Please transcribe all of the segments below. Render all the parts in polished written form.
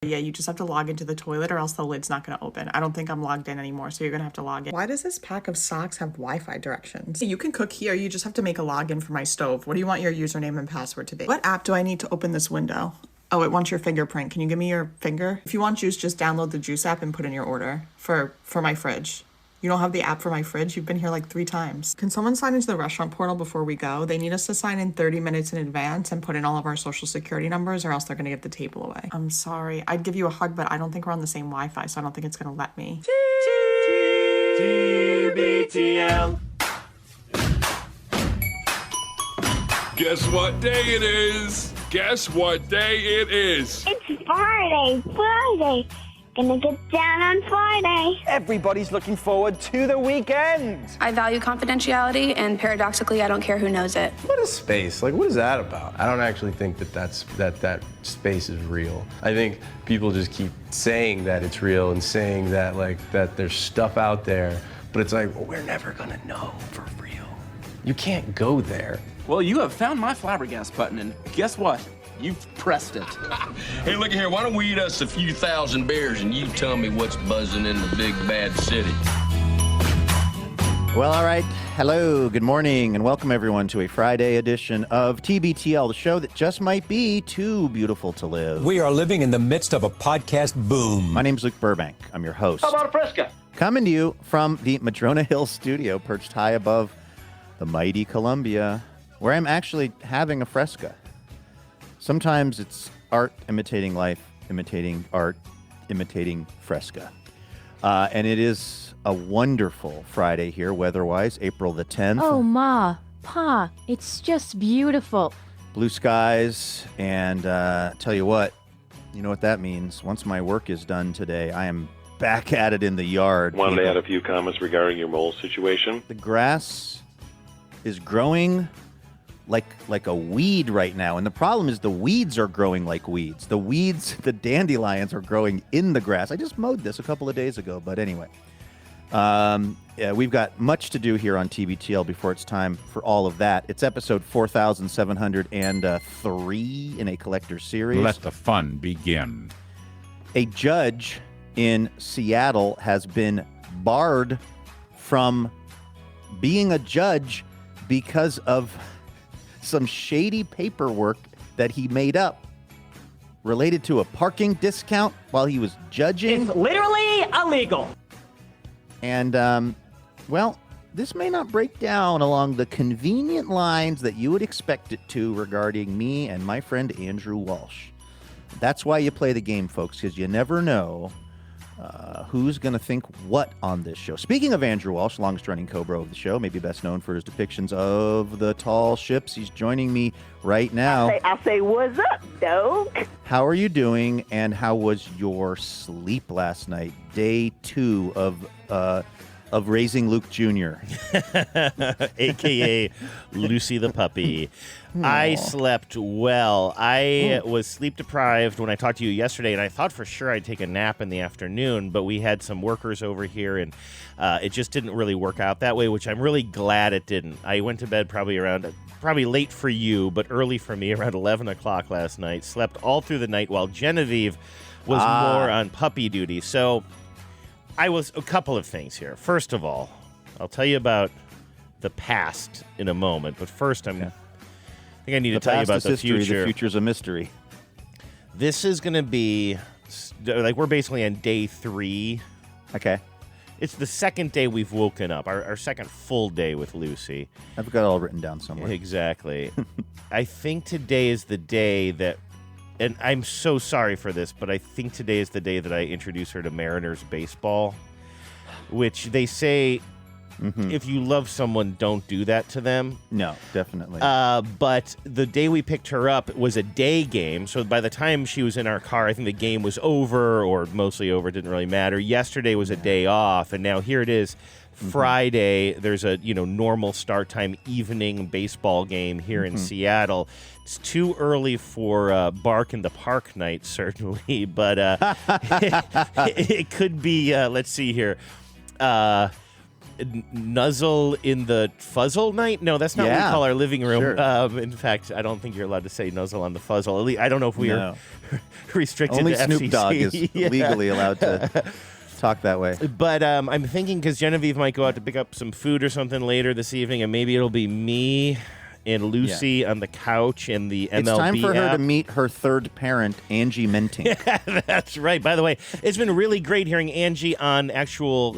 Yeah, you just have to log into the toilet or else the lid's not going to open. I don't think I'm logged in anymore, so you're going to have to log in. Why does this pack of socks have Wi-Fi directions? You can cook here. You just have to make a login for my stove. What do you want your username and password to be? What app do I need to open this window? Oh, it wants your fingerprint. Can you give me your finger? If you want juice, just download the Juice app and put in your order for my fridge. You don't have the app for my fridge? You've been here like 3 times. Can someone sign into the restaurant portal before we go? They need us to sign in 30 minutes in advance and put in all of our social security numbers or else they're gonna get the table away. I'm sorry. I'd give you a hug, but I don't think we're on the same Wi-Fi, so I don't think it's gonna let me. TBTL. Guess what day it is? Guess what day it is? It's Friday. Gonna get down on Friday. Everybody's looking forward to the weekend. I value confidentiality, and paradoxically, I don't care who knows it. What is space? Like, what is that about? I don't actually think that space is real. I think people just keep saying that it's real and saying that, like, that there's stuff out there, but it's like, well, we're never gonna know for real. You can't go there. Well, you have found my flabbergast button, and guess what? You've pressed it. Hey, look here, why don't we eat us a few thousand beers and you tell me what's buzzing in the big bad city? Well, all right. Hello, good morning, and welcome everyone to a Friday edition of TBTL, the show that just might be too beautiful to live. We are living in the midst of a podcast boom. My name's Luke Burbank. I'm your host. How about a Fresca? Coming to you from the Madrona Hill studio, perched high above the mighty Columbia, where I'm actually having a Fresca. Sometimes it's art imitating life, imitating art, imitating Fresca. And it is a wonderful Friday here, weather-wise, April the 10th. Oh, Ma, Pa, it's just beautiful. Blue skies, and tell you what that means. Once my work is done today, I am back at it in the yard. Wanted to add a few comments regarding your mole situation. The grass is growing like a weed right now, and the problem is the weeds are growing like weeds. The weeds, the dandelions, are growing in the grass. I just mowed this a couple of days ago, but anyway. We've got much to do here on TBTL before it's time for all of that. It's episode 4703 in a collector series. Let the fun begin. A judge in Seattle has been barred from being a judge because of some shady paperwork that he made up related to a parking discount while he was judging. It's literally illegal. And, this may not break down along the convenient lines that you would expect it to regarding me and my friend Andrew Walsh. That's why you play the game, folks, because you never know who's going to think what on this show. Speaking of Andrew Walsh, longest-running Cobra of the show, maybe best known for his depictions of the tall ships, he's joining me right now. I say, what's up, dog? How are you doing, and how was your sleep last night? Day 2 of raising Luke Jr. A.K.A. Lucy the puppy. I slept well. I was sleep deprived when I talked to you yesterday, and I thought for sure I'd take a nap in the afternoon, but we had some workers over here, and it just didn't really work out that way, which I'm really glad it didn't. I went to bed probably late for you, but early for me, around 11 o'clock last night. Slept all through the night while Genevieve was more on puppy duty. So a couple of things here. First of all, I'll tell you about the past in a moment, but first I think I need to tell you about the future. The future's a mystery. This is going to be, we're basically on day 3. Okay. It's the second day we've woken up, our second full day with Lucy. I've got it all written down somewhere. Exactly. I think today is the day that, and I'm so sorry for this, but I think today is the day that I introduce her to Mariners baseball, which they say, if you love someone, don't do that to them. No, definitely. But the day we picked her up was a day game, so by the time she was in our car, I think the game was over, or mostly over. It didn't really matter. Yesterday was a day off, and now here it is, Friday. There's a normal start time evening baseball game here in Seattle. It's too early for Bark in the Park night, certainly, but it could be. Let's see here. nuzzle in the fuzzle night? No, that's not what we call our living room. Sure. In fact, I don't think you're allowed to say nuzzle on the fuzzle. At least, I don't know if we are restricted Only to Snoop FCC. Dogg is legally allowed to talk that way. But I'm thinking because Genevieve might go out to pick up some food or something later this evening, and maybe it'll be me and Lucy on the couch and the MLB It's time for her app. to meet her third parent, Angie Mentink. That's right. By the way, it's been really great hearing Angie on actual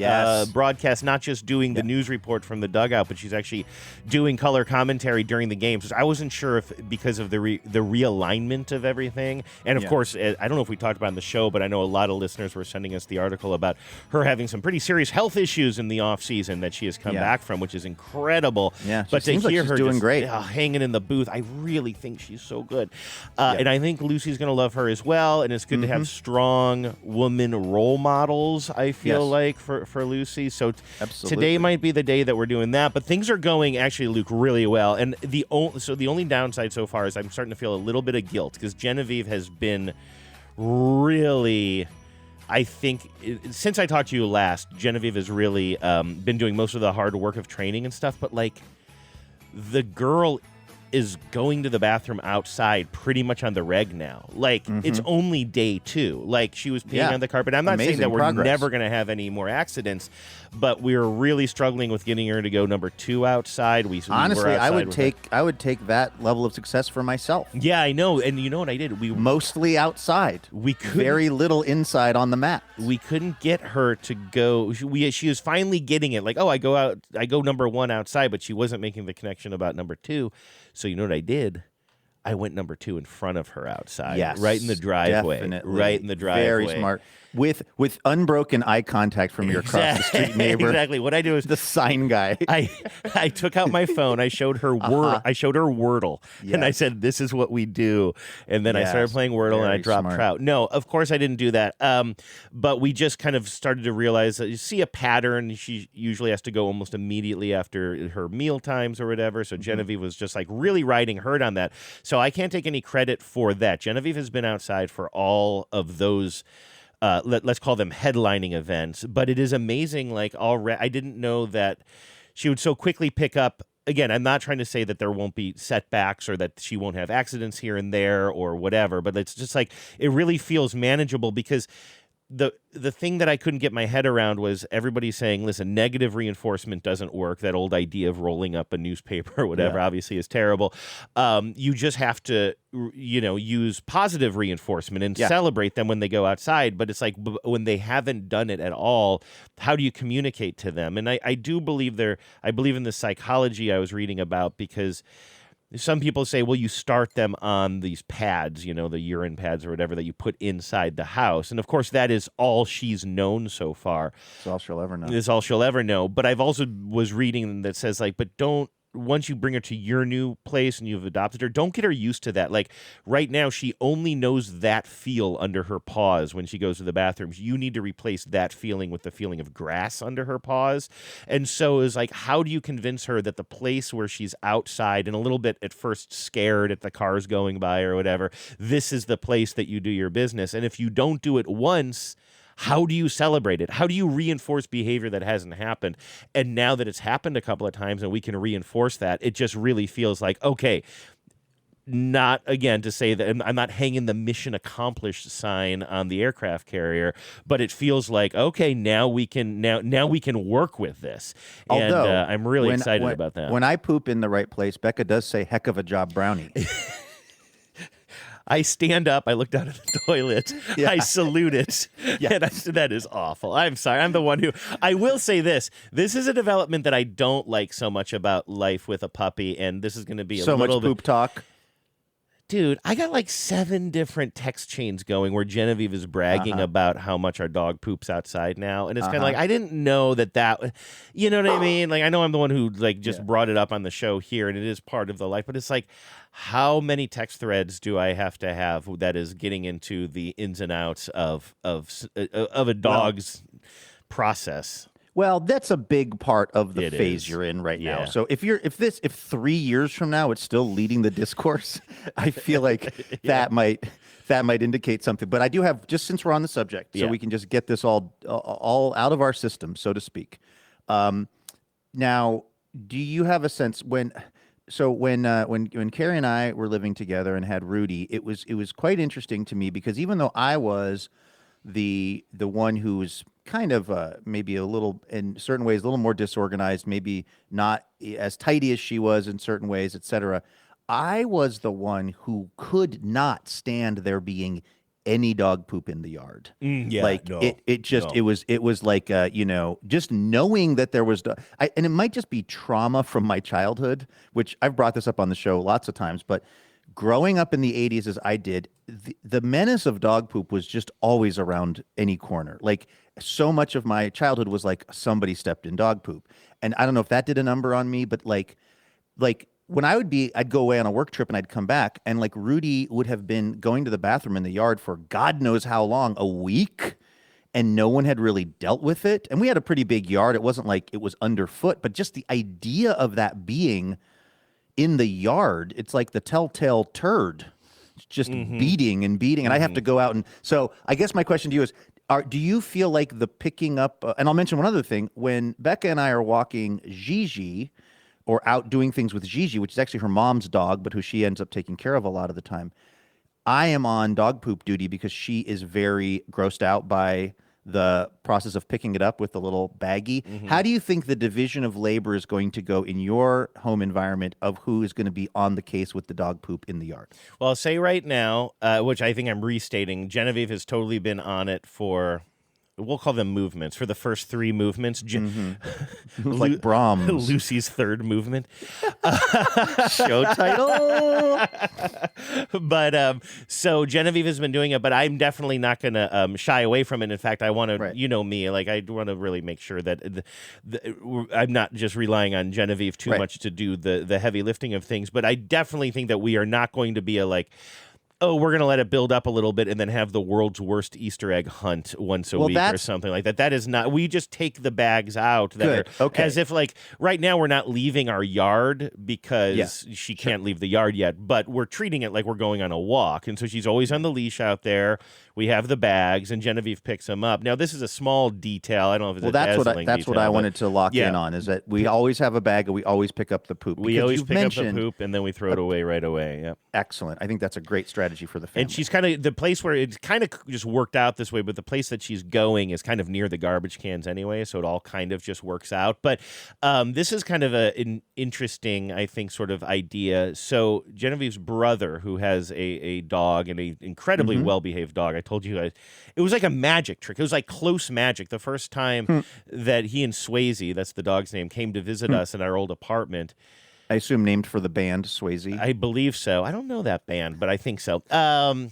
broadcast, not just doing the news report from the dugout, but she's actually doing color commentary during the games. I wasn't sure if because of the realignment of everything. And, of course, I don't know if we talked about it in the show, but I know a lot of listeners were sending us the article about her having some pretty serious health issues in the offseason that she has come back from, which is incredible. Yeah, but to seems like hear she's her doing just, great. hanging in the booth, I really think she's so good. And I think Lucy's going to love her as well. And it's good to have strong woman role models, I feel like, for Lucy. So today might be the day that we're doing that. But things are going, actually, Luke, really well. And the only downside so far is I'm starting to feel a little bit of guilt because Genevieve has been really... I think since I talked to you last, Genevieve has really been doing most of the hard work of training and stuff. But, like, the girl is going to the bathroom outside pretty much on the reg now. Like, it's only day 2. Like, she was peeing on the carpet. I'm not saying that we're never going to have any more accidents, but we were really struggling with getting her to go number 2 outside. Honestly, I would take that level of success for myself. Yeah, I know. And you know what I did? We mostly outside. Very little inside on the mat. We couldn't get her to go. She was finally getting it. Like, I go number 1 outside, but she wasn't making the connection about number 2. So you know what I did? I went number 2 in front of her outside. Yes, right in the driveway. definitely. Right in the driveway. Very smart. With unbroken eye contact from your across the street neighbor. Exactly. What I do is the sign guy. I took out my phone. I showed her I showed her Wordle, and I said, "This is what we do." And then I started playing Wordle, and I dropped Trout. No, of course I didn't do that. But we just kind of started to realize that you see a pattern. She usually has to go almost immediately after her meal times or whatever. So Genevieve was just like really riding herd on that. So I can't take any credit for that. Genevieve has been outside for all of those. Let's call them headlining events, but it is amazing. Like already, I didn't know that she would so quickly pick up. Again, I'm not trying to say that there won't be setbacks or that she won't have accidents here and there or whatever, but it's just like it really feels manageable because the thing that I couldn't get my head around was everybody saying, listen, negative reinforcement doesn't work. That old idea of rolling up a newspaper or whatever obviously is terrible. You just have to, use positive reinforcement and celebrate them when they go outside. But it's like when they haven't done it at all, how do you communicate to them? And I do believe I believe in the psychology I was reading about because some people say, well, you start them on these pads, the urine pads or whatever that you put inside the house. And, of course, that is all she's known so far. It's all she'll ever know. It's all she'll ever know. But I've also was reading that says, like, but don't, once you bring her to your new place and you've adopted her, don't get her used to that. Like right now, she only knows that feel under her paws when she goes to the bathroom. You need to replace that feeling with the feeling of grass under her paws. And so it's like, how do you convince her that the place where she's outside and a little bit at first scared at the cars going by or whatever, this is the place that you do your business. And if you don't do it once, how do you celebrate it? How do you reinforce behavior that hasn't happened? And now that it's happened a couple of times and we can reinforce that, it just really feels like, okay, not again to say that I'm not hanging the mission accomplished sign on the aircraft carrier, but it feels like, okay, now we can work with this. Although, and I'm really excited about that. When I poop in the right place, Becca does say, heck of a job, Brownie. I stand up, I look down at the toilet, I salute it, and I said, that is awful. I'm sorry. I'm the one who... I will say this. This is a development that I don't like so much about life with a puppy, and this is going to be a little bit... So much poop talk. Dude, I got like 7 different text chains going where Genevieve is bragging about how much our dog poops outside now. And it's kind of like, I didn't know that, you know what I mean? Like, I know I'm the one who like just brought it up on the show here and it is part of the life, but it's like, how many text threads do I have to have that is getting into the ins and outs of a dog's process? Well, that's a big part of the phase you're in right now. So if 3 years from now it's still leading the discourse, I feel like that might indicate something. But I do have, just since we're on the subject, so we can just get this all out of our system, so to speak. Now, do you have a sense when Carrie and I were living together and had Rudy, it was quite interesting to me because even though I was the one who was kind of maybe a little, in certain ways, a little more disorganized, maybe not as tidy as she was in certain ways, etc., I was the one who could not stand there being any dog poop in the yard. It was like just knowing that there was and it might just be trauma from my childhood, which I've brought this up on the show lots of times, but growing up in the 80s as I did, the menace of dog poop was just always around any corner. Like so much of my childhood was like somebody stepped in dog poop. And I don't know if that did a number on me, but like when I'd go away on a work trip and I'd come back and like Rudy would have been going to the bathroom in the yard for God knows how long, a week, and no one had really dealt with it. And we had a pretty big yard. It wasn't like it was underfoot, but just the idea of that being in the yard, it's like the telltale turd. It's just beating and beating. And I have to go out and so I guess my question to you is, do you feel like the picking up, and I'll mention one other thing, when Becca and I are walking Gigi, or out doing things with Gigi, which is actually her mom's dog, but who she ends up taking care of a lot of the time, I am on dog poop duty because she is very grossed out by the process of picking it up with the little baggie. How do you think the division of labor is going to go in your home environment of who is going to be on the case with the dog poop in the yard? Well, I'll say right now, which I think I'm restating, Genevieve has totally been on it for... We'll call them movements. For the first 3 movements, like Brahms. Lucy's third movement. Show title. But so Genevieve has been doing it, but I'm definitely not going to shy away from it. In fact, I want to, you know me, like I want to really make sure that I'm not just relying on Genevieve too much to do the heavy lifting of things. But I definitely think that we are not going to be a like, oh, we're going to let it build up a little bit and then have the world's worst Easter egg hunt once a week or something like that. That is not, we just take the bags out that are as if like right now we're not leaving our yard because she can't leave the yard yet, but we're treating it like we're going on a walk. And so she's always on the leash out there. We have the bags and Genevieve picks them up. Now, this is a small detail. I don't know if it's that's what I wanted to lock in on is that we always have a bag and we always pick up the poop. We always pick up the poop and then we throw it away right away. Yep. Excellent. I think that's a great strategy for the family. And she's kind of the place where it's kind of just worked out this way, but the place that she's going is kind of near the garbage cans anyway, so it all kind of just works out. But this is kind of an interesting, I think, sort of idea. So Genevieve's brother, who has a dog and an incredibly well-behaved dog, I told you guys, it was like a magic trick. It was like close magic. The first time that he and Swayze, that's the dog's name, came to visit us in our old apartment. I assume named for the band Swayze. I believe so. I don't know that band, but I think so. I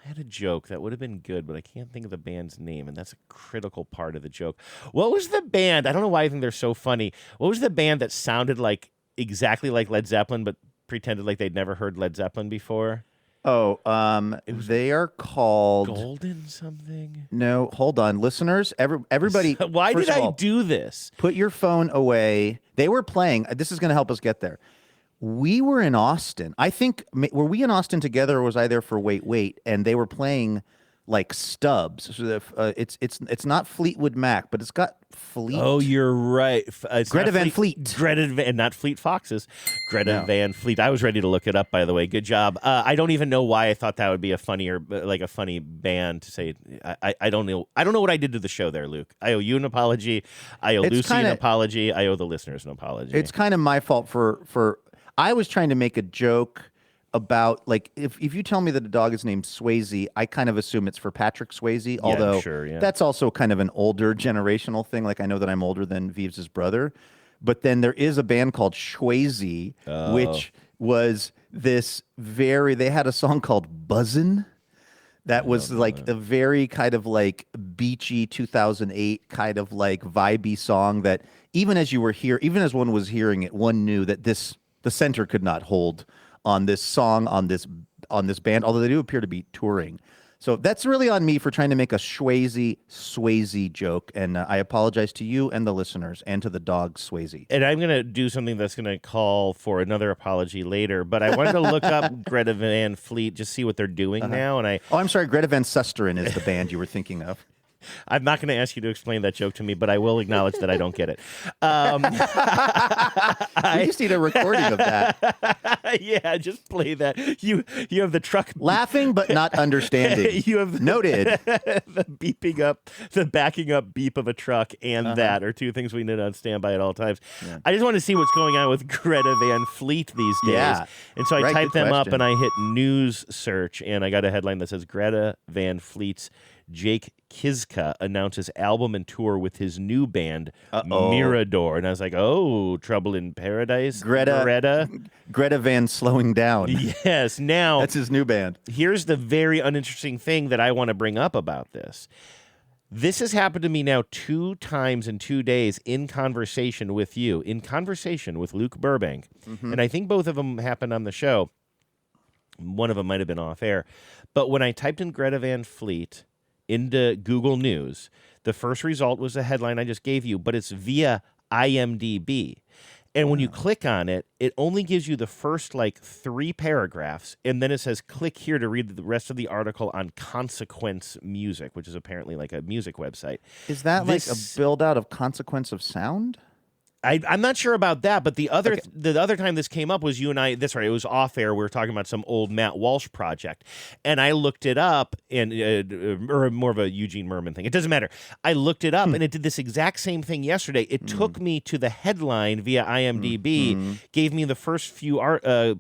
had a joke that would have been good, but I can't think of the band's name, and that's a critical part of the joke. What was the band? I don't know why I think they're so funny. What was the band that sounded like exactly like Led Zeppelin, but pretended like they'd never heard Led Zeppelin before? Oh, they are called Golden something. No, hold on, listeners. Everybody, why did I do this? Put your phone away. They were playing. This is going to help us get there. We were in Austin. I think were we in Austin together, or was I there for Wait? And they were playing like Stubbs. So it's not Fleetwood Mac, but it's got Fleet. Oh, you're right. Greta Van Fleet. Not Fleet Foxes. Greta Van Fleet. I was ready to look it up, by the way. Good job. I don't even know why I thought that would be a funny band to say. I don't know. I don't know what I did to the show there, Luke. I owe you an apology. I owe Lucy an apology. I owe the listeners an apology. It's kind of my fault for I was trying to make a joke about, like, if you tell me that a dog is named Swayze, I kind of assume it's for Patrick Swayze, although that's also kind of an older generational thing. Like, I know that I'm older than Vives' brother, but then there is a band called Schwayze, which was this they had a song called Buzzin'. That was like a very kind of like beachy 2008 kind of like vibey song that even as one was hearing it, one knew that the center could not hold on this song, on this band, although they do appear to be touring. So that's really on me for trying to make a Swayze joke, and I apologize to you and the listeners and to the dog Swayze. And I'm going to do something that's going to call for another apology later, but I wanted to look up Greta Van Fleet, just see what they're doing now. And I'm sorry, Greta Van Susteren is the band you were thinking of. I'm not going to ask you to explain that joke to me, but I will acknowledge that I don't get it. We just need a recording of that. Yeah, just play that. You have the truck laughing but not understanding. You have noted the backing up beep of a truck, and that are two things we need on standby at all times. Yeah. I just want to see what's going on with Greta Van Fleet these days. Yeah. And so I typed them up and I hit news search, and I got a headline that says Greta Van Fleet's Jake Kiszka announces album and tour with his new band, Mirador. And I was like, oh, Trouble in Paradise? Greta Van slowing down. Yes. Now, that's his new band. Here's the very uninteresting thing that I want to bring up about this. This has happened to me now 2 times in 2 days in conversation with you, in conversation with Luke Burbank. Mm-hmm. And I think both of them happened on the show. One of them might have been off air. But when I typed in Greta Van Fleet into Google News, the first result was the headline I just gave you, but it's via IMDb. And when you click on it, it only gives you the first 3 paragraphs, and then it says, click here to read the rest of the article on Consequence Music, which is apparently like a music website. Is that like a build-out of Consequence of Sound? I'm not sure about that, but the other time this came up was you and I. That's right, it was off air. We were talking about some old Matt Walsh project, and I looked it up, and or more of a Eugene Merman thing. It doesn't matter. I looked it up, and it did this exact same thing yesterday. It took me to the headline via IMDb, gave me the first few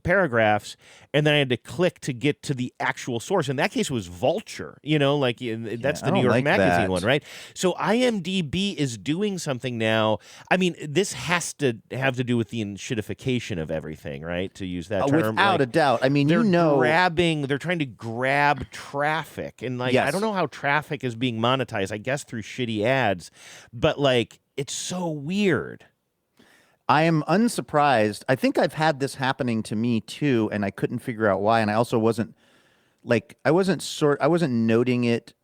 paragraphs, and then I had to click to get to the actual source. In that case, it was Vulture. That's the New York Magazine one, right? So IMDb is doing something now. I mean, this has to have to do with the shitification of everything, right? To use that term. Without a doubt. I mean, they're trying to grab traffic. And I don't know how traffic is being monetized, I guess through shitty ads, but it's so weird. I am unsurprised. I think I've had this happening to me too, and I couldn't figure out why. And I also wasn't noting it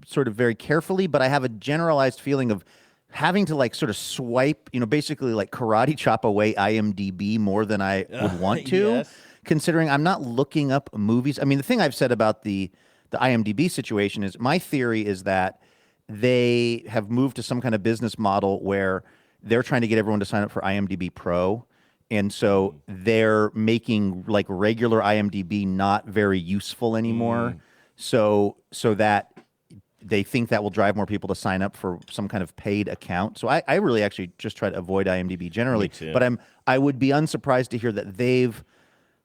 sort of very carefully, but I have a generalized feeling of having to sort of swipe, basically karate chop away IMDb more than I would want to, considering I'm not looking up movies. I mean, the thing I've said about the IMDb situation is my theory is that they have moved to some kind of business model where they're trying to get everyone to sign up for IMDb Pro. And so they're making regular IMDb not very useful anymore. So that they think that will drive more people to sign up for some kind of paid account. So I really actually just try to avoid IMDb generally. But I would be unsurprised to hear that they've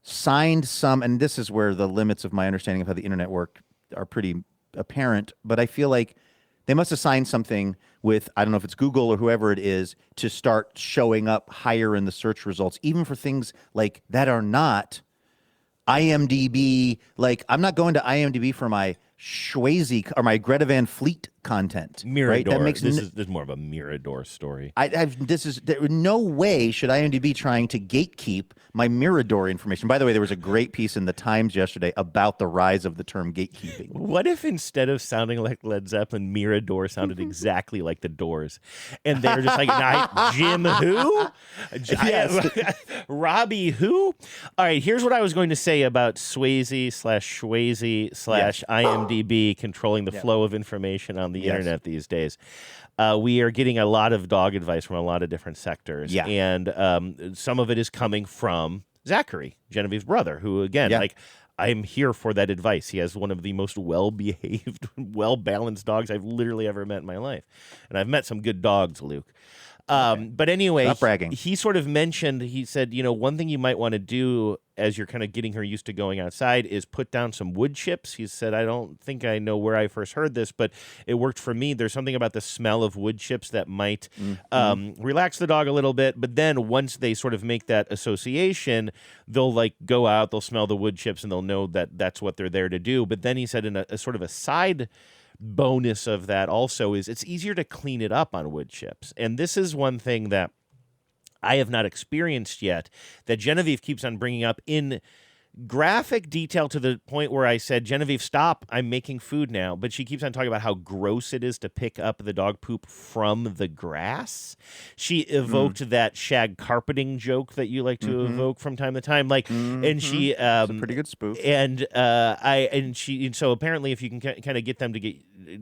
signed some, and this is where the limits of my understanding of how the internet work are pretty apparent, but I feel like they must have signed something with, I don't know if it's Google or whoever it is, to start showing up higher in the search results, even for things that are not IMDb. I'm not going to IMDb for my Swayze or my Greta Van Fleet content. Mirador. Right? That makes this is more of a Mirador story. There no way should IMDb trying to gatekeep my Mirador information. By the way, there was a great piece in the Times yesterday about the rise of the term gatekeeping. What if instead of sounding like Led Zeppelin, Mirador sounded exactly like the Doors, and they're just Jim who? Yes. Robbie who? All right, here's what I was going to say about Swayze/IMDb controlling the flow of information on the internet these days. We are getting a lot of dog advice from a lot of different sectors. Yeah. And some of it is coming from Zachary, Genevieve's brother, who, again, I'm here for that advice. He has one of the most well-behaved, well-balanced dogs I've literally ever met in my life. And I've met some good dogs, Luke. But anyway, stop bragging. He sort of mentioned, he said, one thing you might want to do as you're kind of getting her used to going outside is put down some wood chips. He said, I don't think I know where I first heard this, but it worked for me. There's something about the smell of wood chips that might relax the dog a little bit. But then once they sort of make that association, they'll go out, they'll smell the wood chips, and they'll know that that's what they're there to do. But then he said in a sort of a side bonus of that also is it's easier to clean it up on wood chips. And this is one thing that I have not experienced yet that Genevieve keeps on bringing up in graphic detail to the point where I said, Genevieve, stop, I'm making food now. But she keeps on talking about how gross it is to pick up the dog poop from the grass. She evoked that shag carpeting joke that you like to evoke from time to time. And she... it's a pretty good spoof. So apparently if you can kind of get them to get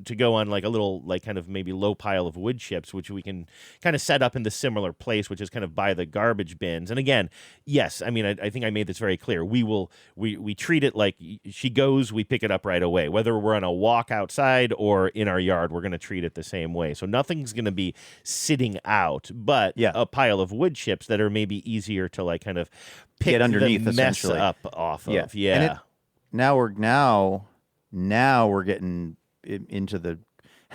to go on like a little like kind of maybe low pile of wood chips, which we can kind of set up in the similar place, which is kind of by the garbage bins. And again, yes, I mean I think I made this very clear. We treat it like she goes, we pick it up right away. Whether we're on a walk outside or in our yard, we're going to treat it the same way. So nothing's going to be sitting out, but a pile of wood chips that are maybe easier to like kind of pick get underneath the mess essentially up off of. And now we're getting into the,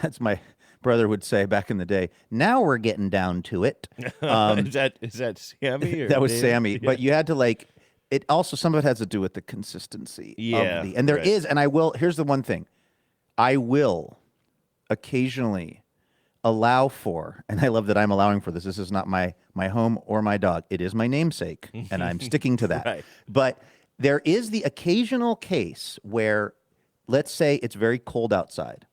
that's my brother would say back in the day, now we're getting down to it. Is that Sammy? Or that was Dave? Sammy. Yeah. But you had to like, it also, some of it has to do with the consistency. Yeah, Of the, and there is, and I will, here's the one thing. I will occasionally allow for, and I love that I'm allowing for this. This is not my home or my dog. It is my namesake, and I'm sticking to that. Right. But there is the occasional case where, let's say it's very cold outside,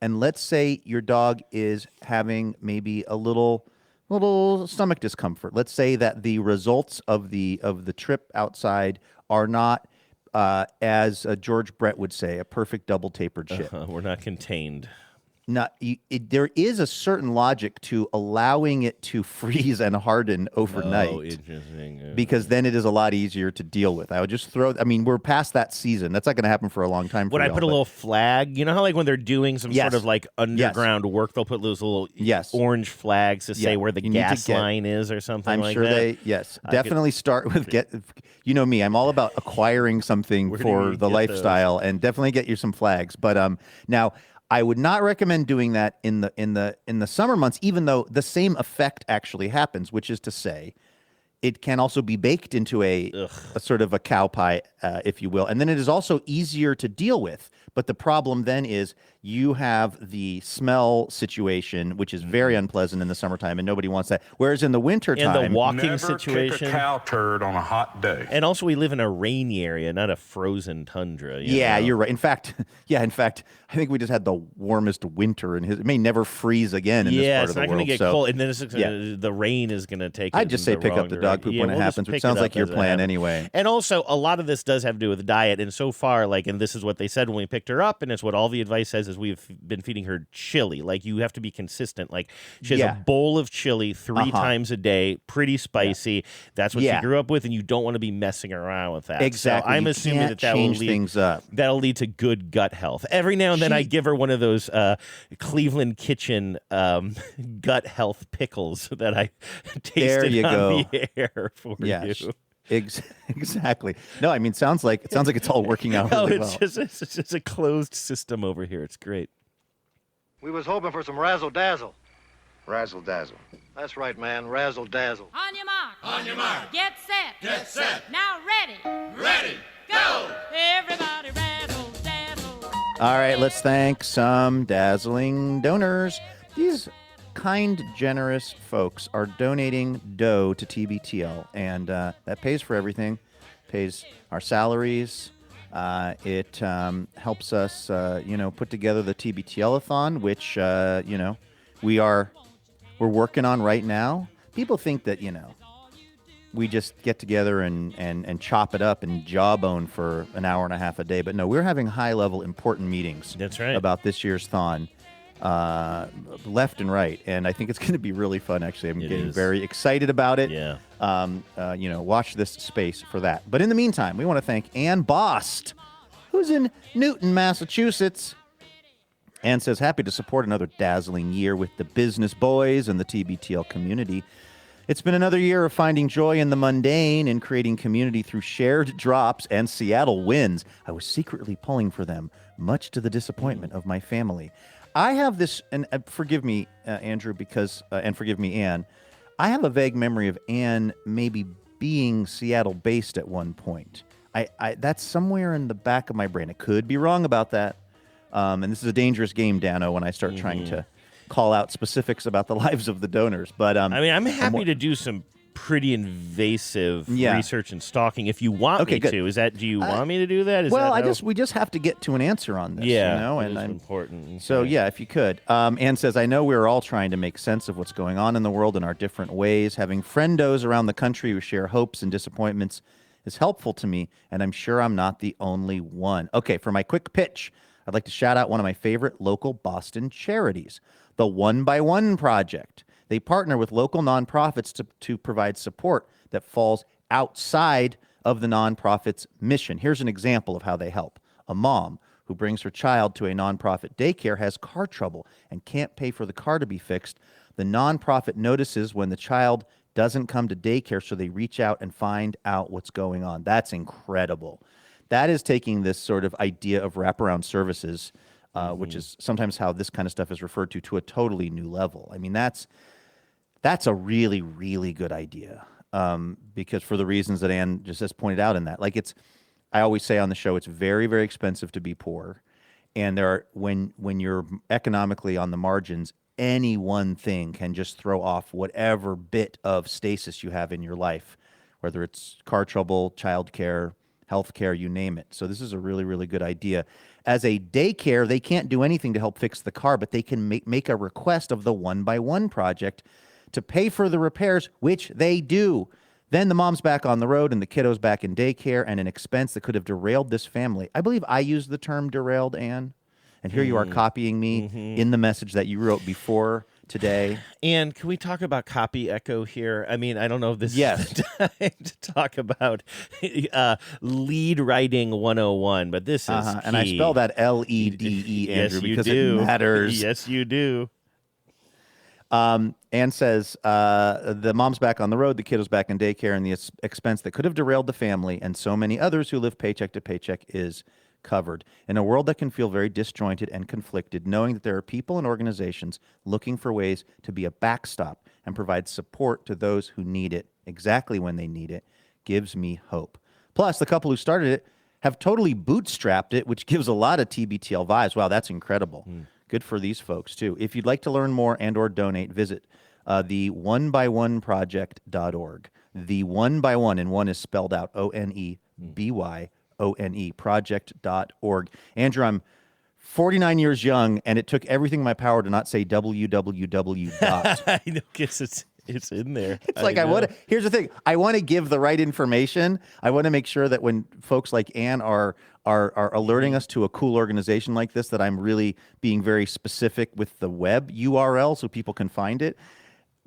and let's say your dog is having maybe a little stomach discomfort. Let's say that the results of the trip outside are not, as George Brett would say, a perfect double tapered chip. We're not contained. There is a certain logic to allowing it to freeze and harden overnight. Oh, interesting. Because then it is a lot easier to deal with. I would just we're past that season. That's not going to happen for a long time. Would I put a little flag? You know how like when they're doing some sort of like underground work, they'll put those little orange flags to say where the gas line is or something I'm like sure that? Definitely start with you know me, I'm all about acquiring something for the lifestyle and definitely get you some flags. But now I would not recommend doing that in the summer months, even though the same effect actually happens, which is to say, it can also be baked into a sort of a cow pie, if you will. And then it is also easier to deal with. But the problem then is you have the smell situation, which is very unpleasant in the summertime, and nobody wants that. Whereas in the wintertime... And the walking Never situation. kick a cow turd on a hot day. And also we live in a rainy area, not a frozen tundra. You know? You're right. In fact, I think we just had the warmest winter, and it may never freeze again in this part of the world. Yeah, it's not going to get so, cold, and then the rain is going to take it I'd just in say the pick wrong up the dog poop direction. when it We'll happens, just which pick sounds it like up your as it plan happens. anyway. And also, a lot of this does have to do with the diet, and so far, and this is what they said when we picked her up, and it's what all the advice says, is we've been feeding her chili. Like, you have to be consistent. Like, she has a bowl of chili 3 times a day, pretty spicy. That's what she grew up with, and you don't want to be messing around with that. Exactly. So I'm You assuming can't that will change lead, things up. that'll lead to good gut health. Every now and then I give her one of those Cleveland Kitchen gut health pickles that I tasted on the air for you. Exactly. No, I mean, it sounds like it's all working out really well. It's just a closed system over here. It's great. We was hoping for some razzle-dazzle. Razzle-dazzle. That's right, man, razzle-dazzle. On your mark. On your mark. Get set. Get set. Now ready. Ready. Go. Everybody razzle dazzle. All right, let's thank some dazzling donors. These kind, generous folks are donating dough to TBTL, and that pays for everything. Pays our salaries. It helps us, put together the TBTL-a-thon, which, we're working on right now. People think that, we just get together and chop it up and jawbone for an hour and a half a day. But no, we're having high-level, important meetings. That's right. About this year's thon, left and right. And I think it's going to be really fun, actually. I'm getting very excited about it. Yeah. Watch this space for that. But in the meantime, we want to thank Ann Bost, who's in Newton, Massachusetts. Ann says, happy to support another dazzling year with the business boys and the TBTL community. It's been another year of finding joy in the mundane and creating community through shared drops and Seattle wins. I was secretly pulling for them, much to the disappointment of my family. I have this, and forgive me, Andrew, and forgive me, Ann. I have a vague memory of Ann maybe being Seattle-based at one point. That's somewhere in the back of my brain. I could be wrong about that. And this is a dangerous game, Dano, when I start trying to call out specifics about the lives of the donors. But I'm happy to do some pretty invasive research and stalking if you want me to. Do you want me to do that? We just have to get to an answer on this. Yeah, and it's important. So if you could. Ann says, I know we're all trying to make sense of what's going on in the world in our different ways. Having friendos around the country who share hopes and disappointments is helpful to me, and I'm sure I'm not the only one. Okay, for my quick pitch, I'd like to shout out one of my favorite local Boston charities, the One by One Project. They partner with local nonprofits to provide support that falls outside of the nonprofit's mission. Here's an example of how they help. A mom who brings her child to a nonprofit daycare has car trouble and can't pay for the car to be fixed. The nonprofit notices when the child doesn't come to daycare, so they reach out and find out what's going on. That's incredible. That is taking this sort of idea of wraparound services, which is sometimes how this kind of stuff is referred to a totally new level. I mean, that's a really, really good idea, because for the reasons that Ann just pointed out in that, like I always say on the show, it's very, very expensive to be poor. And when you're economically on the margins, any one thing can just throw off whatever bit of stasis you have in your life, whether it's car trouble, childcare, healthcare, you name it. So this is a really, really good idea. As a daycare, they can't do anything to help fix the car, but they can make a request of the One by One Project to pay for the repairs, which they do. Then the mom's back on the road and the kiddo's back in daycare, and an expense that could have derailed this family. I believe I used the term derailed, Ann. And here you are copying me in the message that you wrote before today. And can we talk about copy echo here? I mean, I don't know if this is the time to talk about lead writing 101, but this is key. And I spell that L-E-D-E, Andrew, yes, you because do. It matters. Yes, you do. Ann says, the mom's back on the road, the kiddo's back in daycare, and the expense that could have derailed the family and so many others who live paycheck to paycheck is covered. In a world that can feel very disjointed and conflicted, knowing that there are people and organizations looking for ways to be a backstop and provide support to those who need it exactly when they need it gives me hope. Plus, the couple who started it have totally bootstrapped it, which gives a lot of TBTL vibes. Wow, that's incredible. Good for these folks, too. If you'd like to learn more and or donate, visit the onebyOneproject.org. The One by One, and one is spelled out ONEBYONE, project.org. Andrew, I'm 49 years young, and it took everything in my power to not say www. I know, because it's in there. It's like here's the thing. I want to give the right information. I want to make sure that when folks like Ann are alerting us to a cool organization like this, that I'm really being very specific with the web URL so people can find it.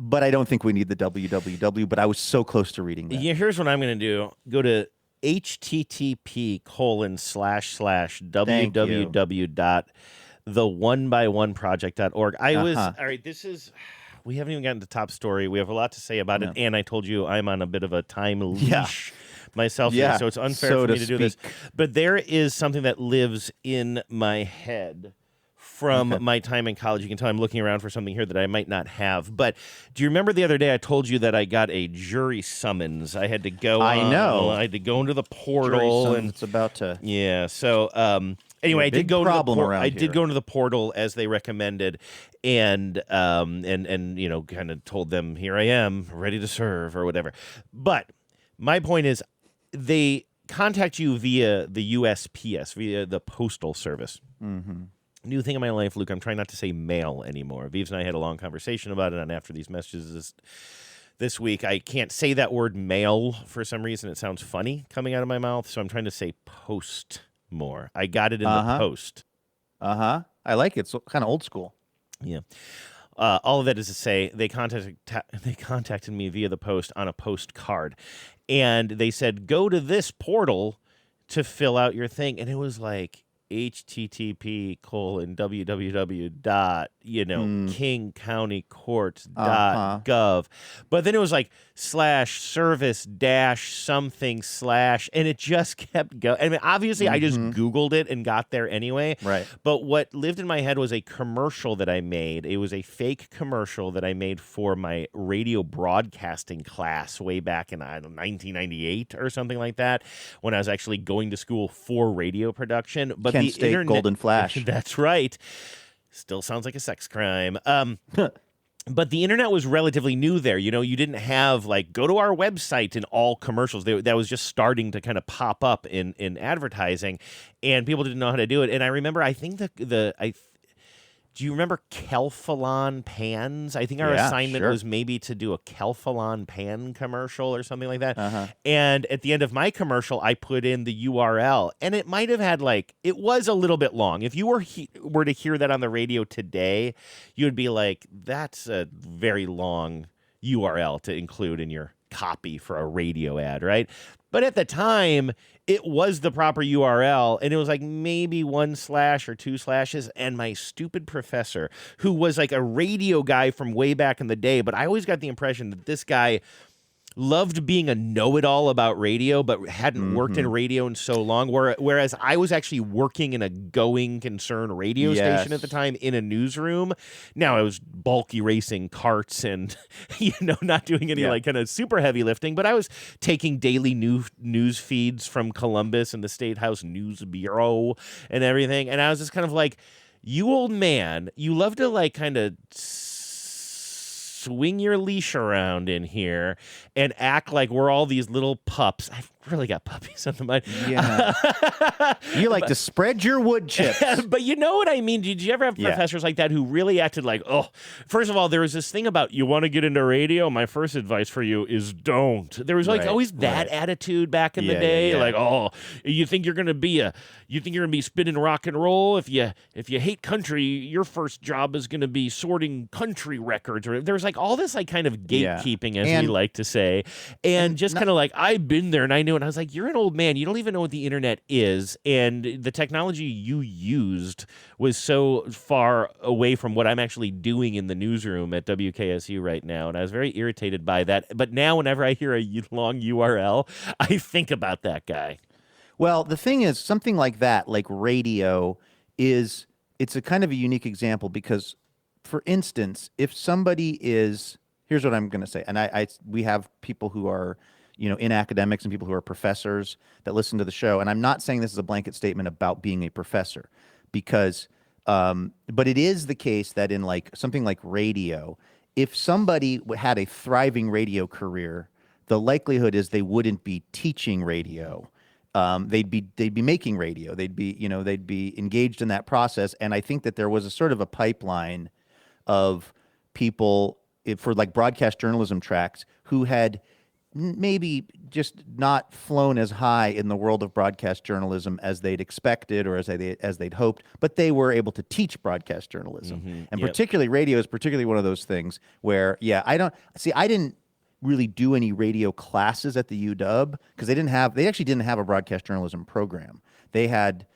But I don't think we need the www, but I was so close to reading that. Yeah, here's what I'm going to do. Go to http://www.theonebyOneproject.org. All right, we haven't even gotten to top story. We have a lot to say about it. And I told you I'm on a bit of a time leash myself here, so it's unfair for me to do this. But there is something that lives in my head from my time in college. You can tell I'm looking around for something here that I might not have. But do you remember the other day I told you that I got a jury summons? I had to go. I had to go into the portal, and it's about to. Yeah. So anyway, I did go into the portal as they recommended, and you know, kind of told them, here I am, ready to serve or whatever. But my point is, they contact you via the USPS, via the Postal Service. Mm-hmm. New thing in my life, Luke, I'm trying not to say mail anymore. Vives and I had a long conversation about it, and after these messages this week, I can't say that word mail for some reason. It sounds funny coming out of my mouth, so I'm trying to say post more. I got it in the post. I like it. It's kind of old school. Yeah. All of that is to say, they contacted me via the post on a postcard, and they said, go to this portal to fill out your thing. And it was like http://www. kingcountycourts.gov. But then it was like /service-something/ and it just kept going. I mean, obviously, I just Googled it and got there anyway. Right. But what lived in my head was a commercial that I made. It was a fake commercial that I made for my radio broadcasting class way back in 1998 or something like that, when I was actually going to school for radio production. But Kent State internet, Golden Flash. That's right. Still sounds like a sex crime. But the internet was relatively new there. You know, you didn't have like, go to our website and all commercials. That was just starting to kind of pop up in advertising, and people didn't know how to do it. And I remember, I think Do you remember Kelphalon pans? I think our Yeah, assignment sure. was maybe to do a Kelphalon pan commercial or something like that. Uh-huh. And at the end of my commercial, I put in the URL, and it might have had it was a little bit long. If you were to hear that on the radio today, you'd be like, that's a very long URL to include in your copy for a radio ad, right? But at the time, it was the proper URL, and it was like maybe 1 slash or 2 slashes, and my stupid professor, who was like a radio guy from way back in the day, but I always got the impression that this guy loved being a know-it-all about radio, but hadn't worked in radio in so long, whereas I was actually working in a going concern radio station at the time in a newsroom. Now I was bulky racing carts and, not doing any kind of super heavy lifting, but I was taking daily news feeds from Columbus and the State House News Bureau and everything, and I was just kind of like, you old man, you love to kind of swing your leash around in here and act like we're all these little pups. I've really got puppies on the mind. Yeah. You like to spread your wood chips. But you know what I mean? Did you ever have professors like that who really acted like, first of all, there was this thing about, you want to get into radio? My first advice for you is don't. There was always that attitude back in the day. Like, you think you're going to be spinning rock and roll? If you hate country, your first job is going to be sorting country records. Or there's all this kind of gatekeeping, as we like to say, and just kind of I've been there and I knew it. And I was like, you're an old man. You don't even know what the internet is, and the technology you used was so far away from what I'm actually doing in the newsroom at WKSU right now, and I was very irritated by that. But now, whenever I hear a long URL, I think about that guy. Well, the thing is, something like that, like radio, it's a kind of a unique example because, for instance, if somebody is, here's what I'm going to say, and we have people who are, in academics and people who are professors that listen to the show, and I'm not saying this is a blanket statement about being a professor, because, but it is the case that in something like radio, if somebody had a thriving radio career, the likelihood is they wouldn't be teaching radio. They'd be making radio. They'd be engaged in that process. And I think that there was a sort of a pipeline of people for broadcast journalism tracks who had maybe just not flown as high in the world of broadcast journalism as they'd expected or as they'd hoped, but they were able to teach broadcast journalism. And particularly radio is particularly one of those things where, I didn't really do any radio classes at the UW because they actually didn't have a broadcast journalism program. They had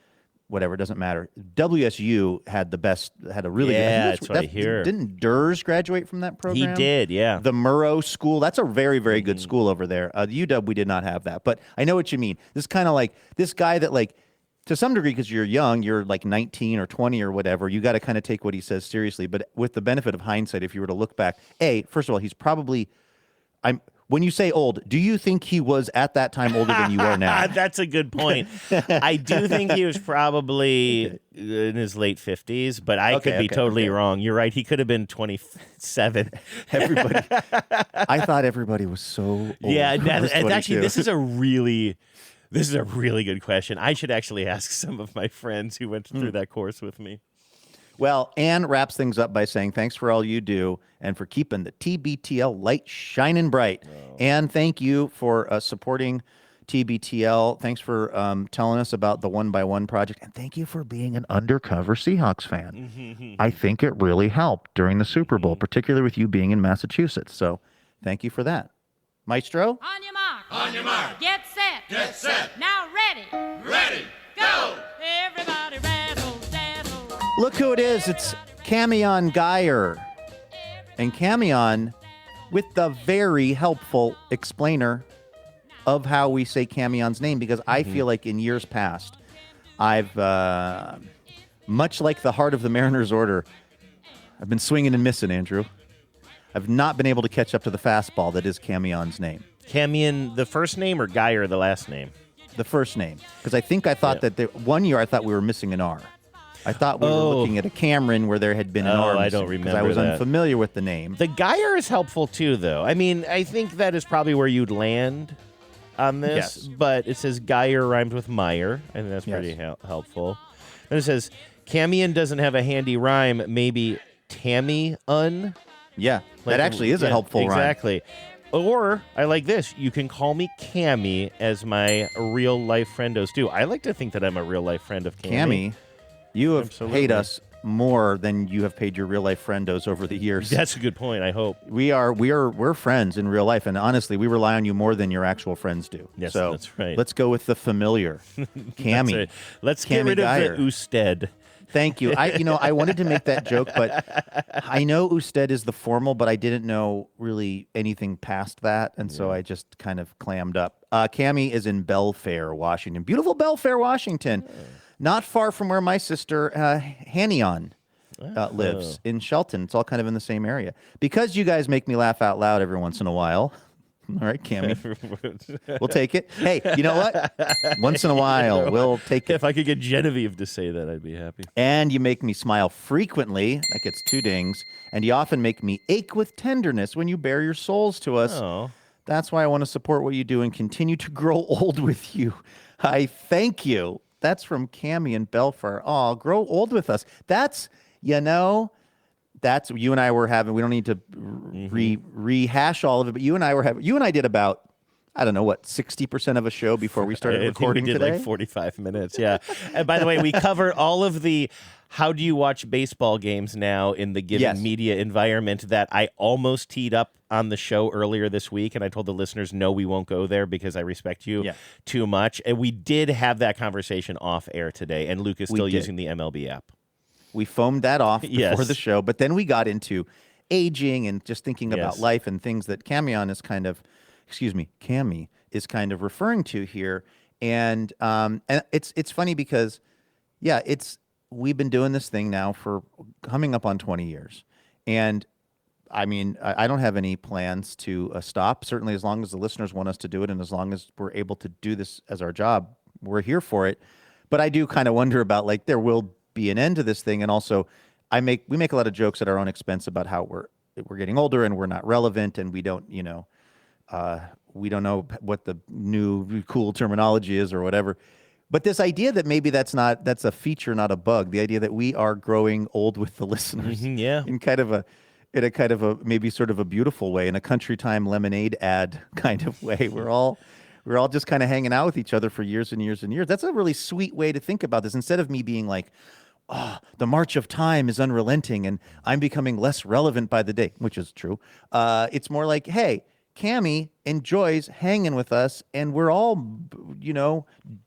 whatever, it doesn't matter. WSU had a really good. That's what I hear. Didn't Durs graduate from that program? He did, yeah. The Murrow School, that's a very, very good school over there. The UW, we did not have that, but I know what you mean. This kind of like this guy that to some degree, because you're young, you're 19 or 20 or whatever, you got to kind of take what he says seriously. But with the benefit of hindsight, if you were to look back, first of all, he's probably, when you say old, do you think he was at that time older than you are now? That's a good point. I do think he was probably in his late 50s, but I could be totally wrong. You're right. He could have been 27. I thought everybody was so old. Yeah, and actually, this is a really good question. I should actually ask some of my friends who went through that course with me. Well, Anne wraps things up by saying, thanks for all you do and for keeping the TBTL light shining bright. Anne, thank you for supporting TBTL. Thanks for telling us about the 1x1 project. And thank you for being an undercover Seahawks fan. I think it really helped during the Super Bowl, particularly with you being in Massachusetts. So thank you for that. Maestro? On your mark. On your mark. Get set. Get set. Now ready. Ready. Go. Everybody razzle dazzle. Look who it is. It's Camion Geyer. And Camion with the very helpful explainer of how we say Camion's name, because I feel like in years past, I've, much like the heart of the Mariner's Order, I've been swinging and missing, Andrew. I've not been able to catch up to the fastball that is Camion's name. Camion, the first name, or Geyer, the last name? The first name. Because I think I thought that one year I thought we were missing an R. I thought we were looking at a Cameron where there had been an R. I don't remember because I was that. unfamiliar with the name. The Geyer is helpful too, though. I mean, I think that is probably where you'd land on this. Yes. But it says Geyer rhymed with Meyer, and that's pretty helpful. And it says, Camion doesn't have a handy rhyme. Maybe Tammy-un? Yeah, that actually is a helpful rhyme. Exactly. Or, I like this. You can call me Cammy, as my real-life friendos do. I like to think that I'm a real-life friend of Cammy. Cammy, you have paid us more than you have paid your real-life friendos over the years. That's a good point, I hope. We're friends in real life, and honestly, we rely on you more than your actual friends do. Yes, so that's right. Let's go with the familiar. Cammy. That's right. Let's get Cammy rid Geyer. of the Usted. Thank you. I wanted to make that joke, but I know Usted is the formal, but I didn't know really anything past that, and so I just kind of clammed up. Cammy is in Belfair, Washington. Beautiful Belfair, Washington. Not far from where my sister Hannion lives, in Shelton. It's all kind of in the same area. Because you guys make me laugh out loud every once in a while. All right, Cammy. We'll take it. Hey, you know what? Once in a while, we'll take it. If I could get Genevieve to say that, I'd be happy. And you make me smile frequently. That gets 2 dings. And you often make me ache with tenderness when you bare your souls to us. Oh. That's why I want to support what you do and continue to grow old with you. I thank you. That's from Cammy and Belfair. Oh, grow old with us. That's, that's you and I were having. We don't need to rehash all of it, but you and I did about, I don't know what, 60% of a show before we started recording we did today. like 45 minutes. Yeah. And by the way, we covered all of the how do you watch baseball games now in the given media environment that I almost teed up on the show earlier this week. And I told the listeners, no, we won't go there because I respect you too much. And we did have that conversation off air today. And Luke is still using the MLB app. We foamed that off before the show, but then we got into aging and just thinking about life and things that Cammy is kind of referring to here. And it's funny because, we've been doing this thing now for coming up on 20 years. And I mean, I don't have any plans to stop. Certainly as long as the listeners want us to do it and as long as we're able to do this as our job, we're here for it. But I do kind of wonder about, like, there will be an end to this thing. And also we make a lot of jokes at our own expense about how we're getting older and we're not relevant and we don't know what the new cool terminology is or whatever. But this idea that maybe that's a feature, not a bug, the idea that we are growing old with the listeners in kind of a maybe sort of a beautiful way, in a Country Time lemonade ad kind of way. We're all just kind of hanging out with each other for years and years and years. That's a really sweet way to think about this. Instead of me being like, the march of time is unrelenting and I'm becoming less relevant by the day, which is true. It's more like, hey, Cammy enjoys hanging with us and we're all,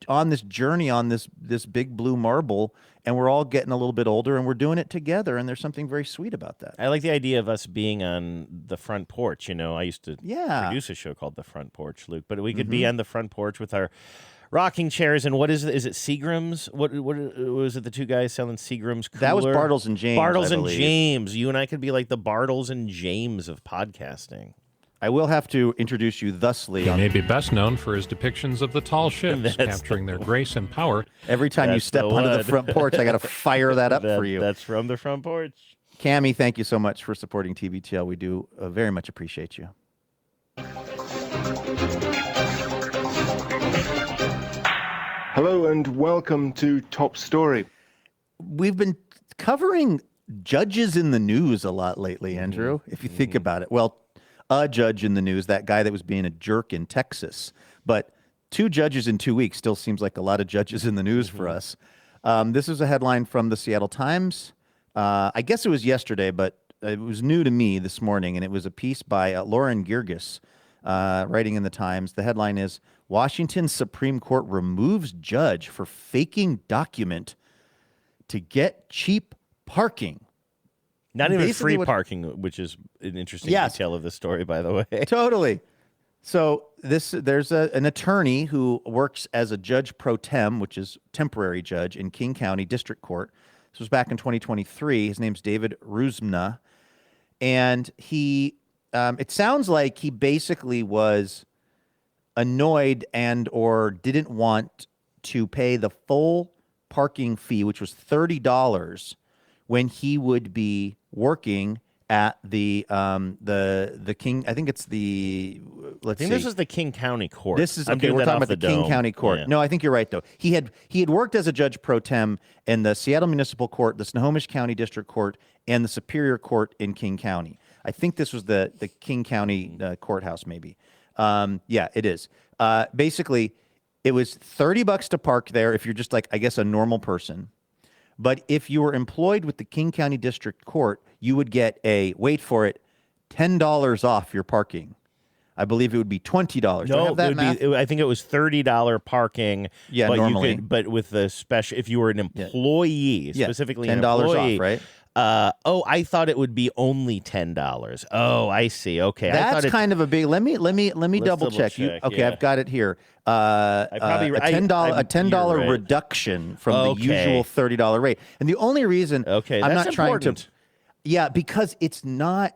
on this journey, on this big blue marble, and we're all getting a little bit older and we're doing it together. And there's something very sweet about that. I like the idea of us being on the front porch. I used to produce a show called The Front Porch, Luke, but we could be on the front porch with our rocking chairs. And what is it? Is it Seagram's? What was it? The two guys selling Seagram's cooler? That was Bartles and James. Bartles and James. You and I could be like the Bartles and James of podcasting. I will have to introduce you thusly. He may be best known for his depictions of the tall ships, capturing their grace and power. Every time you step onto the front porch, I got to fire that up for you. That's from the front porch. Cammy, thank you so much for supporting TBTL. We do very much appreciate you. Hello and welcome to Top Story. We've been covering judges in the news a lot lately, Andrew, if you think about it. Well, a judge in the news, that guy that was being a jerk in Texas. But 2 judges in 2 weeks still seems like a lot of judges in the news for us. This is a headline from the Seattle Times. I guess it was yesterday, but it was new to me this morning, and it was a piece by Lauren Girgis writing in the Times. The headline is, Washington Supreme Court removes judge for faking document to get cheap parking. Not even free parking, which is an interesting detail of the story, by the way. Totally. So there's an attorney who works as a judge pro tem, which is temporary judge in King County District Court. This was back in 2023. His name's David Ruzmna. And he, it sounds like he basically was annoyed and or didn't want to pay the full parking fee, which was $30, when he would be working at the King. I think it's the. Let's see. I think this is the King County Court. This is I'm okay. doing We're that talking off about the the King dome. County Court. Yeah. No, I think you're right though. He had worked as a judge pro tem in the Seattle Municipal Court, the Snohomish County District Court, and the Superior Court in King County. I think this was the King County courthouse, maybe. Yeah, it is. Basically, it was $30 to park there if you're just like, I guess, a normal person. But if you were employed with the King County District Court, you would get wait for it, $10 off your parking. I believe it would be $20. Do I No, have that math? I think it was $30 parking. Yeah, but normally. But with the special, if you were an employee, specifically an $10 employee, off, right? I thought it would be only $10. Oh, I see. Okay, That's kind of a big. Let me double check. Okay, yeah. I've got it here. I probably a $10 right. reduction from the usual $30 rate. And the only reason I'm that's not trying important. to, yeah, because it's not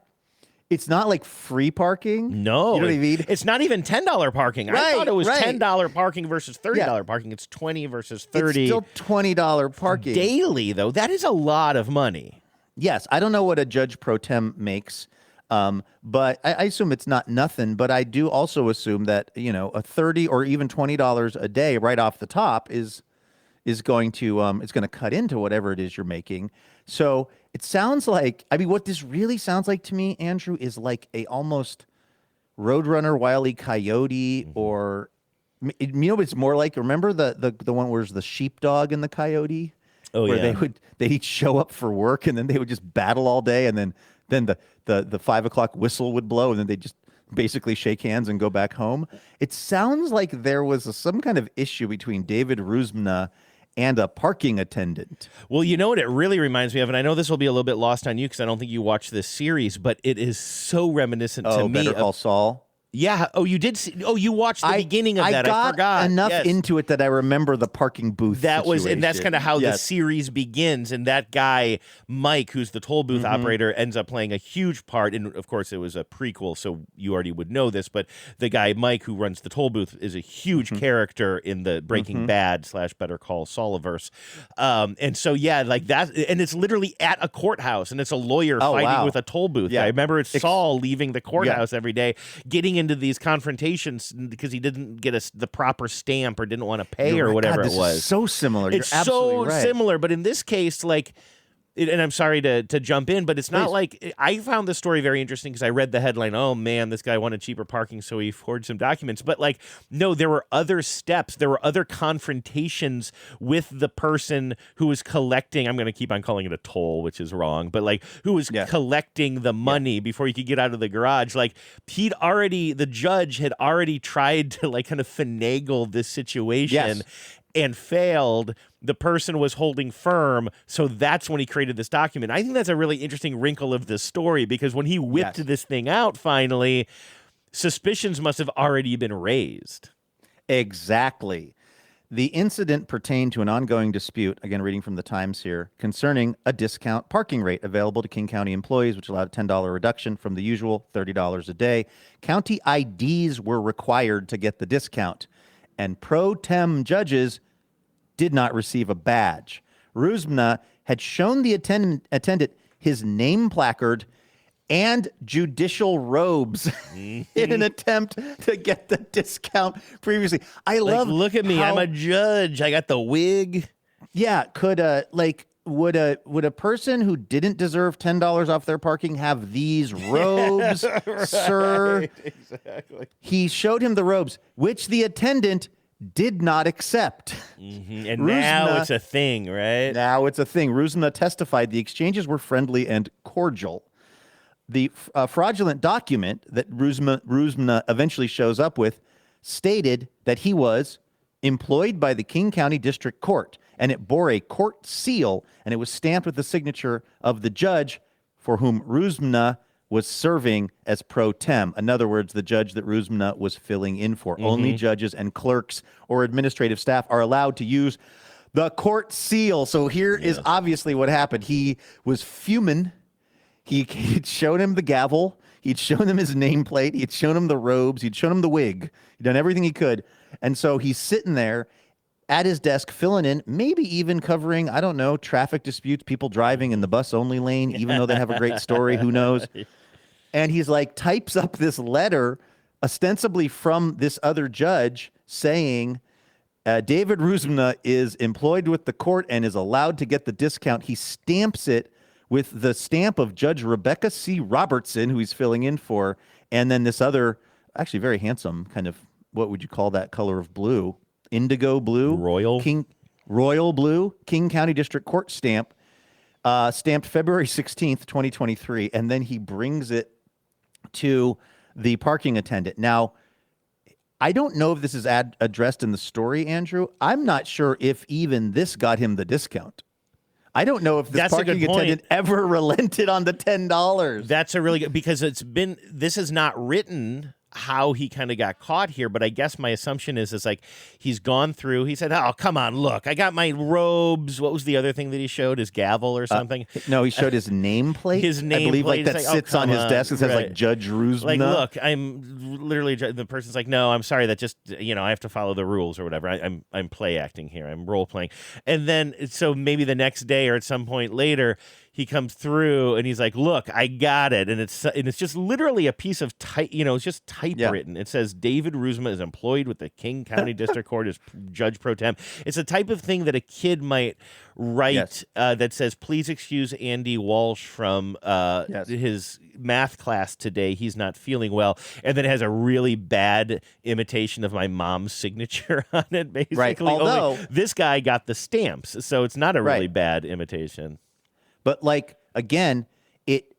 like free parking. No, you know what I mean. It's not even $10 parking. I Right, thought it was right. $10 parking versus $30 parking. It's $20 versus $30. It's still $20 parking daily, though. That is a lot of money. Yes, I don't know what a judge pro tem makes, but I assume it's not nothing. But I do also assume that a $30 or even $20 a day right off the top is going to it's going to cut into whatever it is you're making. So it sounds like, I mean, what this really sounds like to me, Andrew, is like a almost Roadrunner, Wile E. Coyote, or what it's more like. Remember the one where there's the sheepdog and the coyote. Oh, where yeah. they'd show up for work and then they would just battle all day, and then the 5 o'clock whistle would blow, and then they just basically shake hands and go back home. It sounds like there was some kind of issue between David Ruzmna and a parking attendant. Well, you know what it really reminds me of, and I know this will be a little bit lost on you because I don't think you watched this series, but it is so reminiscent to me. Better Call Saul. Yeah. Oh, you did see. Oh, you watched the beginning of that. I forgot. Enough Yes. into it that I remember the parking booth. That was, and that's situation. kind of how the Yes. series begins. And that guy, Mike, who's the toll booth operator, ends up playing a huge part. And of course, it was a prequel, so you already would know this. But the guy, Mike, who runs the toll booth, is a huge character in the Breaking Bad / Better Call Sauliverse. And so, yeah, like that. And it's literally at a courthouse, and it's a lawyer fighting with a toll booth. Yeah. I remember it's Saul leaving the courthouse every day, getting into these confrontations because he didn't get the proper stamp or didn't want to pay or whatever this it was. Is so similar. It's You're absolutely so right. similar, but in this case, like, and I'm sorry to jump in, but it's not like, I found this story very interesting because I read the headline, oh man, this guy wanted cheaper parking, so he forged some documents. But like, no, there were other steps. There were other confrontations with the person who was collecting, I'm going to keep on calling it a toll, which is wrong, but like, who was collecting the money before you could get out of the garage. Like, the judge had already tried to like kind of finagle this situation and failed. The person was holding firm, so that's when he created this document. I think that's a really interesting wrinkle of this story, because when he whipped this thing out finally, suspicions must have already been raised. Exactly. The incident pertained to an ongoing dispute, again, reading from the Times here, concerning a discount parking rate available to King County employees, which allowed a $10 reduction from the usual $30 a day. County IDs were required to get the discount, and pro tem judges did not receive a badge. Ruzmna had shown the attendant his name placard and judicial robes in an attempt to get the discount previously. I love. Look at me, I'm a judge. I got the wig. Yeah, would a person who didn't deserve $10 off their parking have these robes, sir? Exactly. He showed him the robes, which the attendant did not accept. And now it's a thing, right? Now it's a thing. Ruzmna testified the exchanges were friendly and cordial. The fraudulent document that Ruzmna eventually shows up with stated that he was employed by the King County District Court, and it bore a court seal, and it was stamped with the signature of the judge for whom Ruzmna was serving as pro tem. In other words, the judge that Ruzmna was filling in for. Only judges and clerks or administrative staff are allowed to use the court seal. So here is obviously what happened. He was fuming. He'd shown him the gavel. He'd shown him his nameplate. He'd shown him the robes. He'd shown him the wig. He'd done everything he could. And so he's sitting there at his desk filling in, maybe even covering, I don't know, traffic disputes, people driving in the bus only lane, even though they have a great story, who knows? And he's like, types up this letter ostensibly from this other judge saying, David Ruzmina is employed with the court and is allowed to get the discount. He stamps it with the stamp of Judge Rebecca C. Robertson, who he's filling in for, and then this other, actually very handsome kind of, what would you call that color of blue? Indigo blue? Royal blue, King County District Court stamp, stamped February 16th, 2023, and then he brings it to the parking attendant. Now, I don't know if this is addressed in the story, Andrew. I'm not sure if even this got him the discount. I don't know if this parking attendant ever relented on the $10. That's a really good, because this is not written how he kind of got caught here, but I guess my assumption is like he's gone through, he said, oh, come on, look, I got my robes. What was the other thing that he showed? His gavel or something? No, he showed his nameplate. His nameplate. I believe like that sits on his desk. It says like Judge Ruzmina. Like, look, I'm literally, the person's like, no, I'm sorry, that just, I have to follow the rules or whatever. I'm play acting here. I'm role playing. And then, so maybe the next day or at some point later, he comes through and he's like, look, I got it. And it's just literally a piece of it's just typewritten. Yeah. It says David Ruzmina is employed with the King County District Court as Judge Pro Tem. It's a type of thing that a kid might write that says, please excuse Andy Walsh from his math class today. He's not feeling well. And then it has a really bad imitation of my mom's signature on it, basically. Right. Although this guy got the stamps, so it's not a really bad imitation. But like, again,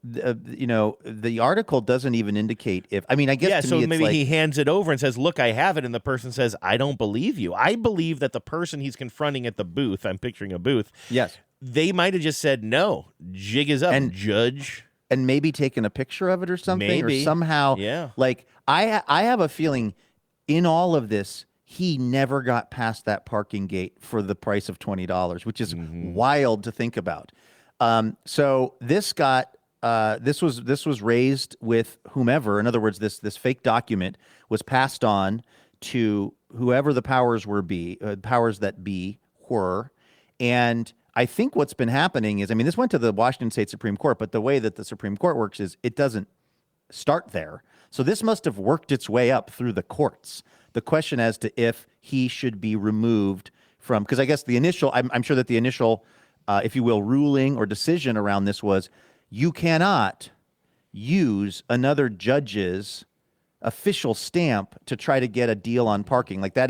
the article doesn't even indicate if, I guess to so me it's maybe like, he hands it over and says, look, I have it. And the person says, I don't believe you. I believe that the person he's confronting at the booth, I'm picturing a booth. Yes. They might have just said, no, jig is up, Judge. And maybe taken a picture of it or something. Maybe. Or somehow. Yeah. Like, I have a feeling in all of this, he never got past that parking gate for the price of $20, which is wild to think about. So this got this was raised with whomever. In other words, this fake document was passed on to whoever the powers that be were. And I think what's been happening is, this went to the Washington State Supreme Court, but the way that the Supreme Court works is it doesn't start there. So this must have worked its way up through the courts. The question as to if he should be removed from, because I guess I'm sure that the initial if you will, ruling or decision around this was, you cannot use another judge's official stamp to try to get a deal on parking. Like that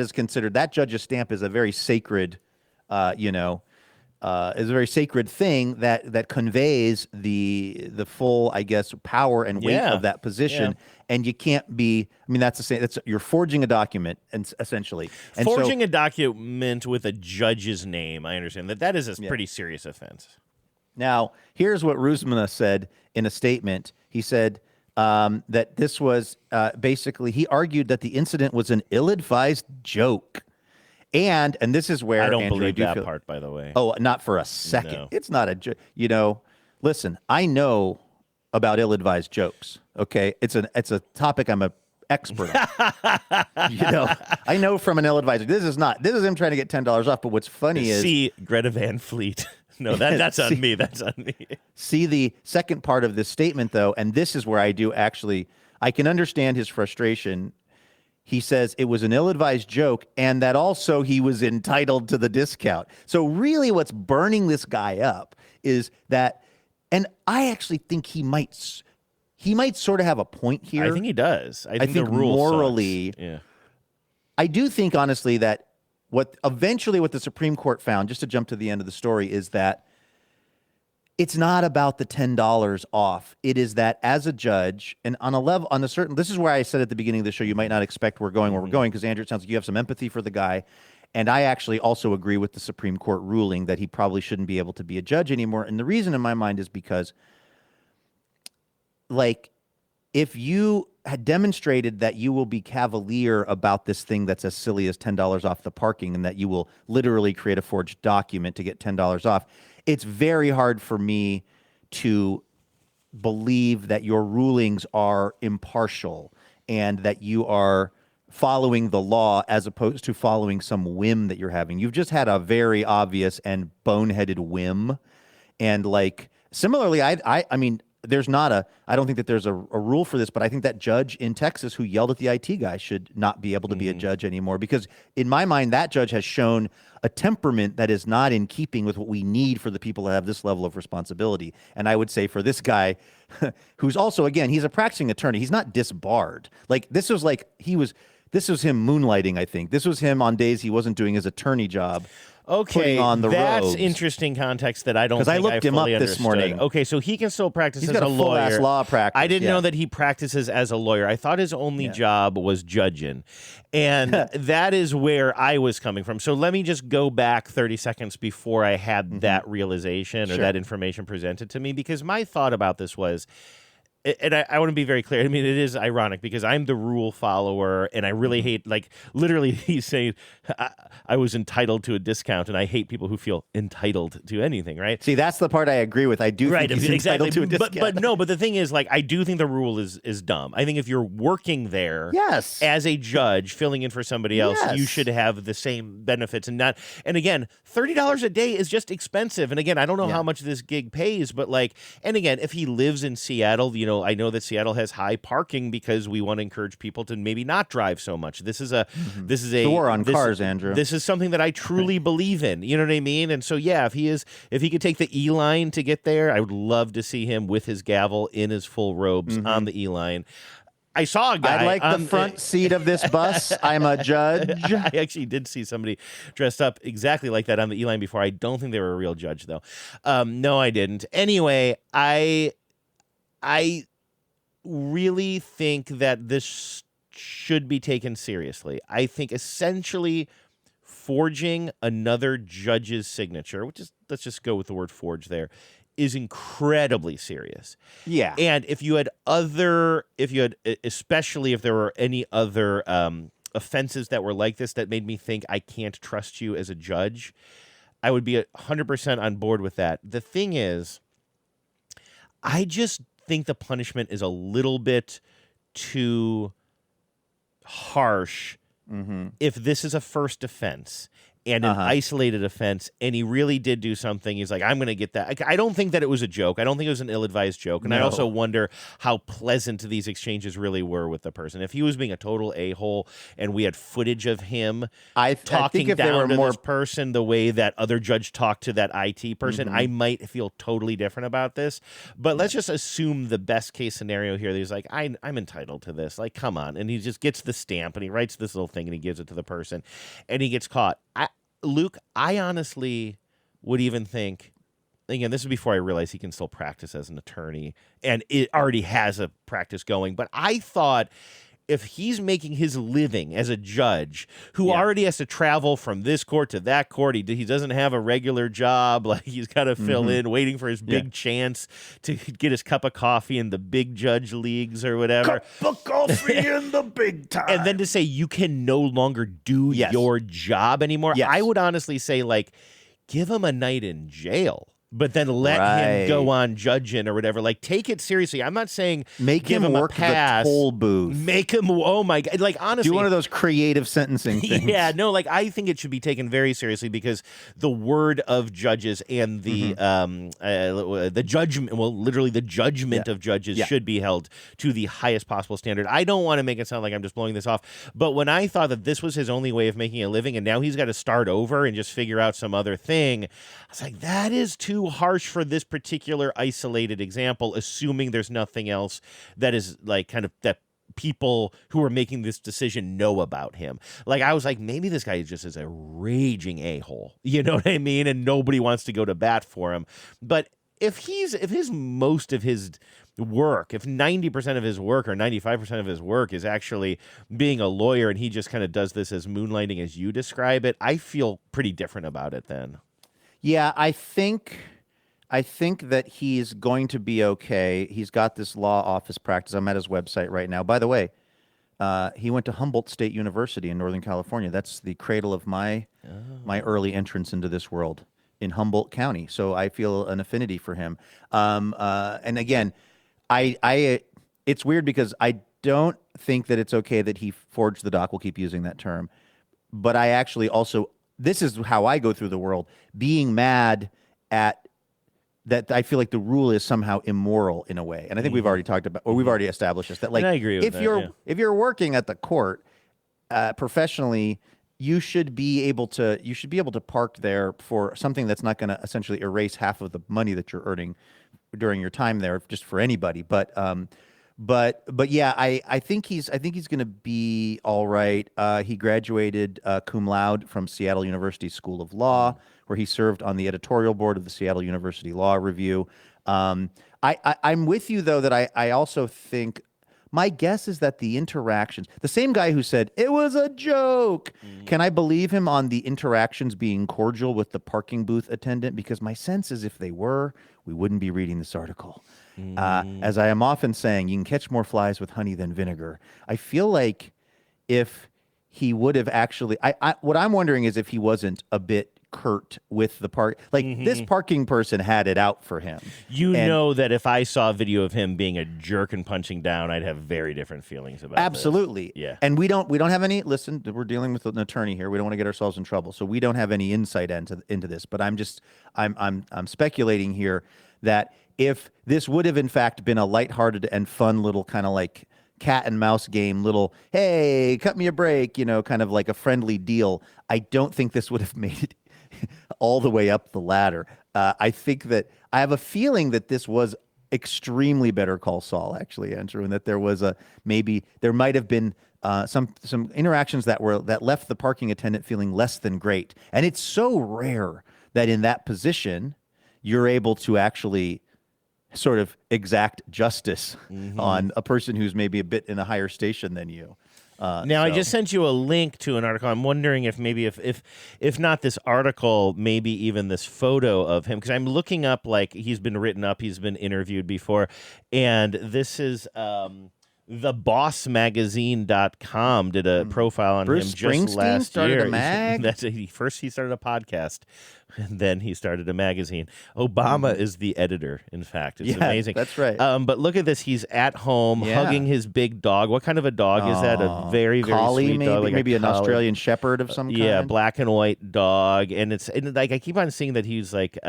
judge's stamp is a very sacred, is a very sacred thing that conveys the full, I guess, power and weight of that position. Yeah. And you can't be, that's the same. You're forging a document, and essentially. And forging a document with a judge's name, I understand that is a pretty serious offense. Now, here's what Ruzmina said in a statement. He said that this was basically, he argued that the incident was an ill-advised joke. And this is where I don't Andrew, believe that part, by the way. Oh, not for a second. No. It's not a joke. Listen, I know about ill-advised jokes. Okay, it's a topic I'm an expert on. I know from an ill-advised. This is him trying to get $10 off. But what's funny is Greta Van Fleet. No, that's on me. That's on me. See the second part of this statement though, and this is where I can understand his frustration. He says it was an ill-advised joke and that also he was entitled to the discount. So really what's burning this guy up is that, and I actually think he might sort of have a point here. I think he does. I think the rule morally, sucks. Yeah. I do think honestly that what the Supreme Court found, just to jump to the end of the story, is that it's not about the $10 off. It is that as a judge, and this is where I said at the beginning of the show, you might not expect we're going where we're going, because Andrew, it sounds like you have some empathy for the guy. And I actually also agree with the Supreme Court ruling that he probably shouldn't be able to be a judge anymore. And the reason in my mind is because, if you had demonstrated that you will be cavalier about this thing that's as silly as $10 off the parking, and that you will literally create a forged document to get $10 off, it's very hard for me to believe that your rulings are impartial and that you are following the law as opposed to following some whim that you're having. You've just had a very obvious and boneheaded whim. And like similarly, I mean, I don't think that there's a rule for this, but I think that judge in Texas who yelled at the IT guy should not be able to be a judge anymore, because in my mind, that judge has shown a temperament that is not in keeping with what we need for the people that have this level of responsibility. And I would say for this guy, who's also, again, he's a practicing attorney. He's not disbarred. Like this was him moonlighting, I think. This was him on days he wasn't doing his attorney job. Okay, on the that's robes. Interesting context that I don't. Because I looked him up fully this understood. morning. Okay, so he can still practice He's as got a a full-ass lawyer. law practice. I didn't yeah. know that he practices as a lawyer. I thought his only job was judging, and that is where I was coming from. So let me just go back 30 seconds before I had that realization or that information presented to me, because my thought about this was. And I want to be very clear. I mean, it is ironic because I'm the rule follower, and I really hate, like, literally he's saying I was entitled to a discount, and I hate people who feel entitled to anything, right? See, that's the part I agree with. I do think he's entitled to a discount. But the thing is, like, I do think the rule is dumb. I think if you're working there as a judge, filling in for somebody else, you should have the same benefits and not. And again, $30 a day is just expensive. And again, I don't know how much this gig pays, but like, and again, if he lives in Seattle, you know, I know that Seattle has high parking because we want to encourage people to maybe not drive so much. This is a the war on cars, Andrew. This is something that I truly believe in. You know what I mean? And so yeah, if he could take the E-line to get there, I would love to see him with his gavel in his full robes on the E-line. I saw a guy. I'd like the front seat of this bus. I'm a judge. I actually did see somebody dressed up exactly like that on the E-line before. I don't think they were a real judge, though. No, I didn't. Anyway, I really think that this should be taken seriously. I think essentially forging another judge's signature, which is, let's just go with the word forge there, is incredibly serious. Yeah. And especially if there were any other offenses that were like this that made me think I can't trust you as a judge, I would be 100% on board with that. The thing is, I just think the punishment is a little bit too harsh if this is a first offense and an isolated offense, and he really did do something. He's like, I'm going to get that. I don't think that it was a joke. I don't think it was an ill-advised joke. And I also wonder how pleasant these exchanges really were with the person. If he was being a total a-hole and we had footage of him talking down to this person the way that other judge talked to that IT person, I might feel totally different about this. But let's just assume the best case scenario here. That he's like, I'm entitled to this. Like, come on. And he just gets the stamp and he writes this little thing and he gives it to the person and he gets caught. Luke, I honestly would even think, again, this is before I realized he can still practice as an attorney, and it already has a practice going, but I thought if he's making his living as a judge who already has to travel from this court to that court, he doesn't have a regular job, like he's got to fill in, waiting for his big chance to get his cup of coffee in the big judge leagues or whatever. Cup of coffee in the big time. And then to say you can no longer do your job anymore, I would honestly say, like, give him a night in jail. But then let him go on judging or whatever. Like, take it seriously. I'm not saying give him work a pass. the toll booth. Make him, oh my God. Like, honestly. Do one of those creative sentencing things. Yeah, no, like, I think it should be taken very seriously because the word of judges and the judgment, well, literally the judgment of judges should be held to the highest possible standard. I don't want to make it sound like I'm just blowing this off, but when I thought that this was his only way of making a living and now he's got to start over and just figure out some other thing, I was like, that is too harsh for this particular isolated example, assuming there's nothing else that is like kind of that people who are making this decision know about him. Like, I was like, maybe this guy just is a raging a-hole, you know what I mean? And nobody wants to go to bat for him. But if most of his work, if 90% of his work or 95% of his work is actually being a lawyer and he just kind of does this as moonlighting as you describe it, I feel pretty different about it then. Yeah, I think that he's going to be okay. He's got this law office practice. I'm at his website right now. By the way, he went to Humboldt State University in Northern California. That's the cradle of my early entrance into this world, in Humboldt County. So I feel an affinity for him. And again, it's weird because don't think that it's okay that he forged the doc. We'll keep using that term. But I actually also, this is how I go through the world, being mad at that. I feel like the rule is somehow immoral in a way. And I think we've already talked about, or we've already established this, that like, and I agree with if that, if you're working at the court professionally, you should be able to park there for something that's not going to essentially erase half of the money that you're earning during your time there, just for anybody. But yeah, I think he's going to be all right. He graduated cum laude from Seattle University School of Law, where he served on the editorial board of the Seattle University Law Review. I'm with you though that I also think. My guess is that the interactions, the same guy who said, it was a joke. Can I believe him on the interactions being cordial with the parking booth attendant? Because my sense is if they were, we wouldn't be reading this article. As I am often saying, you can catch more flies with honey than vinegar. I feel like if he would have actually, what I'm wondering is if he wasn't a bit curt with the park, like this parking person had it out for him. You know that if I saw a video of him being a jerk and punching down, I'd have very different feelings about absolutely. This. Yeah. And we don't have any, listen, we're dealing with an attorney here. We don't want to get ourselves in trouble. So we don't have any insight into this, but I'm speculating here that if this would have in fact been a lighthearted and fun little kind of like cat and mouse game, little, hey, cut me a break, kind of like a friendly deal, I don't think this would have made it all the way up the ladder. I think that I have a feeling that this was extremely Better Call Saul, actually, Andrew, and that there was there might have been some interactions that left the parking attendant feeling less than great. And it's so rare that in that position you're able to actually sort of exact justice on a person who's maybe a bit in a higher station than you. I just sent you a link to an article. I'm wondering if maybe if not this article, maybe even this photo of him, because I'm looking up, like, he's been written up, he's been interviewed before, and this is thebossmagazine.com did a profile on Bruce him just Springsteen last started year. a mag? First he started a podcast, and then he started a magazine. Obama is the editor, in fact. It's amazing. That's right. But look at this. He's at home hugging his big dog. What kind of a dog is that? A very, very collie, sweet dog. Like maybe an collie. Australian Shepherd of some kind? Yeah, black and white dog. And like I keep on seeing that he's like,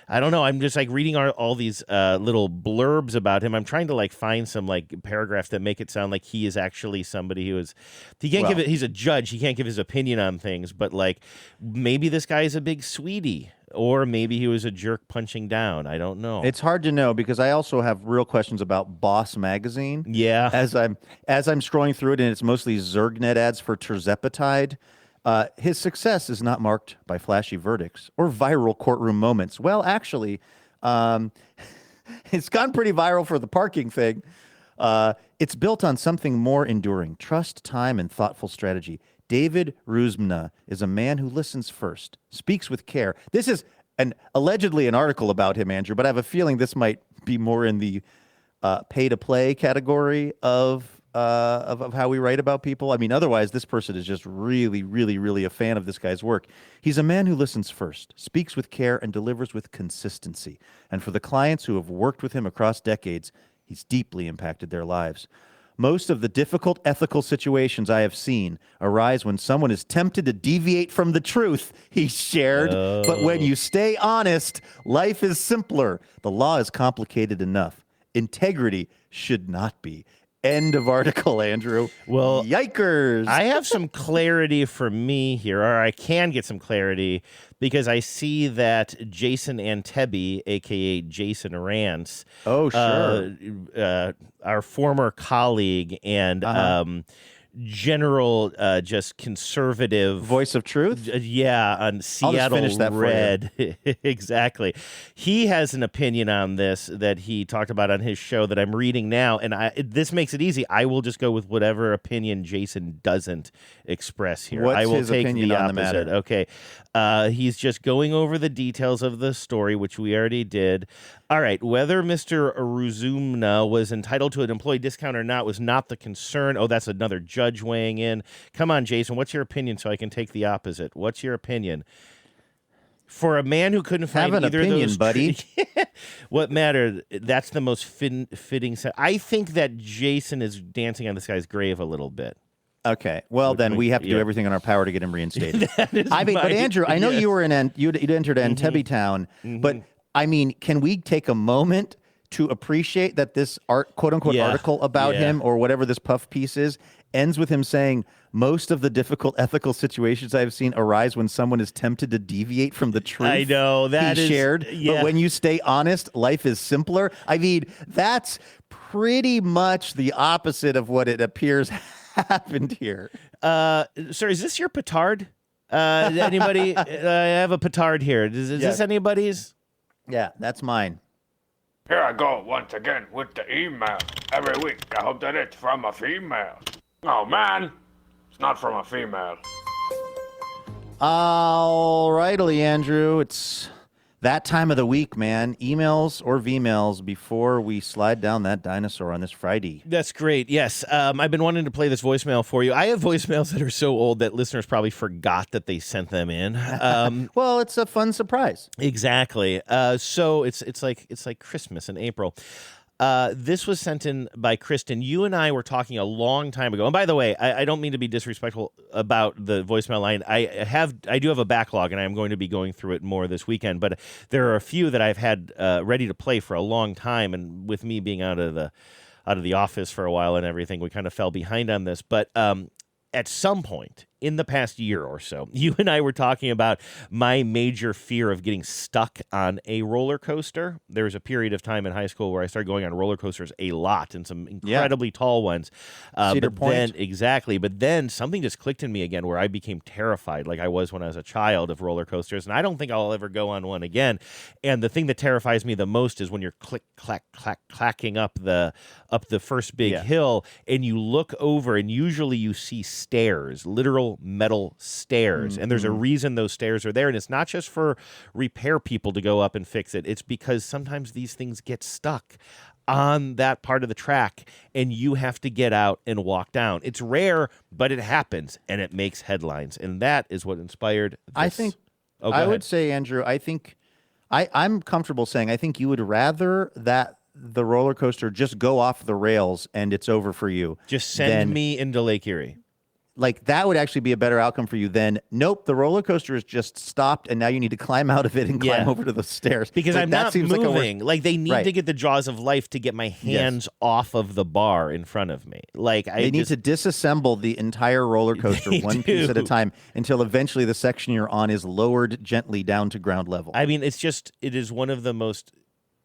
I don't know. I'm just like reading all these little blurbs about him. I'm trying to like find some like paragraphs that make it sound like he is actually somebody who is. He can't give it. He's a judge. He can't give his opinion on things. But like maybe this guy is a big sweetie, or maybe he was a jerk punching down. I don't know. It's hard to know because I also have real questions about Boss Magazine. Yeah. As I'm scrolling through it, and it's mostly Zergnet ads for Tirzepatide. His success is not marked by flashy verdicts or viral courtroom moments. Well, actually, it's gone pretty viral for the parking thing. It's built on something more enduring: trust, time, and thoughtful strategy. David Ruzmna is a man who listens first, speaks with care. This is allegedly an article about him, Andrew, but I have a feeling this might be more in the pay-to-play category of how we write about people. I mean, otherwise, this person is just really, really, really a fan of this guy's work. He's a man who listens first, speaks with care, and delivers with consistency. And for the clients who have worked with him across decades, he's deeply impacted their lives. Most of the difficult ethical situations I have seen arise when someone is tempted to deviate from the truth, he shared. But when you stay honest, life is simpler. The law is complicated enough. Integrity should not be. End of article, Andrew. Well, yikers. I have some clarity for me here, or I can get some clarity, because I see that Jason Antebbe, a.k.a. Jason Rance, our former colleague and general just conservative voice of truth, on Seattle Red. Exactly. He has an opinion on this that he talked about on his show that I'm reading now, and this makes it easy. I will just go with whatever opinion Jason doesn't express here. What's I will his take opinion the on opposite. the matter? Okay. He's just going over the details of the story, which we already did. All right, whether Mr. Ruzmna was entitled to an employee discount or not was not the concern. Oh, that's another judge weighing in. Come on, Jason, what's your opinion so I can take the opposite? What's your opinion? For a man who couldn't find Have an either opinion, of those buddy. what mattered, that's the most fitting set. I think that Jason is dancing on this guy's grave a little bit. Okay. Well, then we have to do everything in our power to get him reinstated. But Andrew, I know you were you'd entered Entebbe Town, but I mean, can we take a moment to appreciate that this quote unquote article about him or whatever this puff piece is ends with him saying, most of the difficult ethical situations I've seen arise when someone is tempted to deviate from the truth. I know that he is shared. But when you stay honest, life is simpler. I mean, that's pretty much the opposite of what it appears happened here. Sir, is this your petard? Anybody? I have a petard here. Is this anybody's? Yeah, that's mine. Here I go once again with the email. Every week, I hope that it's from a female. Oh, man. It's not from a female. All right, Andrew. It's that time of the week, man. Emails or V-mails before we slide down that dinosaur on this Friday. That's great. Yes. I've been wanting to play this voicemail for you. I have voicemails that are so old that listeners probably forgot that they sent them in. Well, it's a fun surprise. Exactly. So it's like Christmas in April. This was sent in by Kristen. You and I were talking a long time ago. And by the way, I don't mean to be disrespectful about the voicemail line. I do have a backlog, and I am going to be going through it more this weekend. But there are a few that I've had ready to play for a long time. And with me being out of the office for a while and everything, we kind of fell behind on this. But at some point in the past year or so, you and I were talking about my major fear of getting stuck on a roller coaster. There was a period of time in high school where I started going on roller coasters a lot, and some incredibly tall ones. Cedar Point. But then something just clicked in me again where I became terrified, like I was when I was a child, of roller coasters, and I don't think I'll ever go on one again. And the thing that terrifies me the most is when you're click, clack, clack, clacking up the first big hill, and you look over, and usually you see stairs, literal metal stairs. And there's a reason those stairs are there. And it's not just for repair people to go up and fix it. It's because sometimes these things get stuck on that part of the track and you have to get out and walk down. It's rare, but it happens and it makes headlines. And that is what inspired this. I think, I would say, Andrew, I think I'm comfortable saying I think you would rather that the roller coaster just go off the rails and it's over for you. Just send me into Lake Erie. Like, that would actually be a better outcome for you than, nope, the roller coaster has just stopped and now you need to climb out of it and climb over to the stairs. Because I'm not moving. Like, they need Right. to get the jaws of life to get my hands off of the bar in front of me. Like, They need to disassemble the entire roller coaster one piece at a time until eventually the section you're on is lowered gently down to ground level. I mean, it is one of the most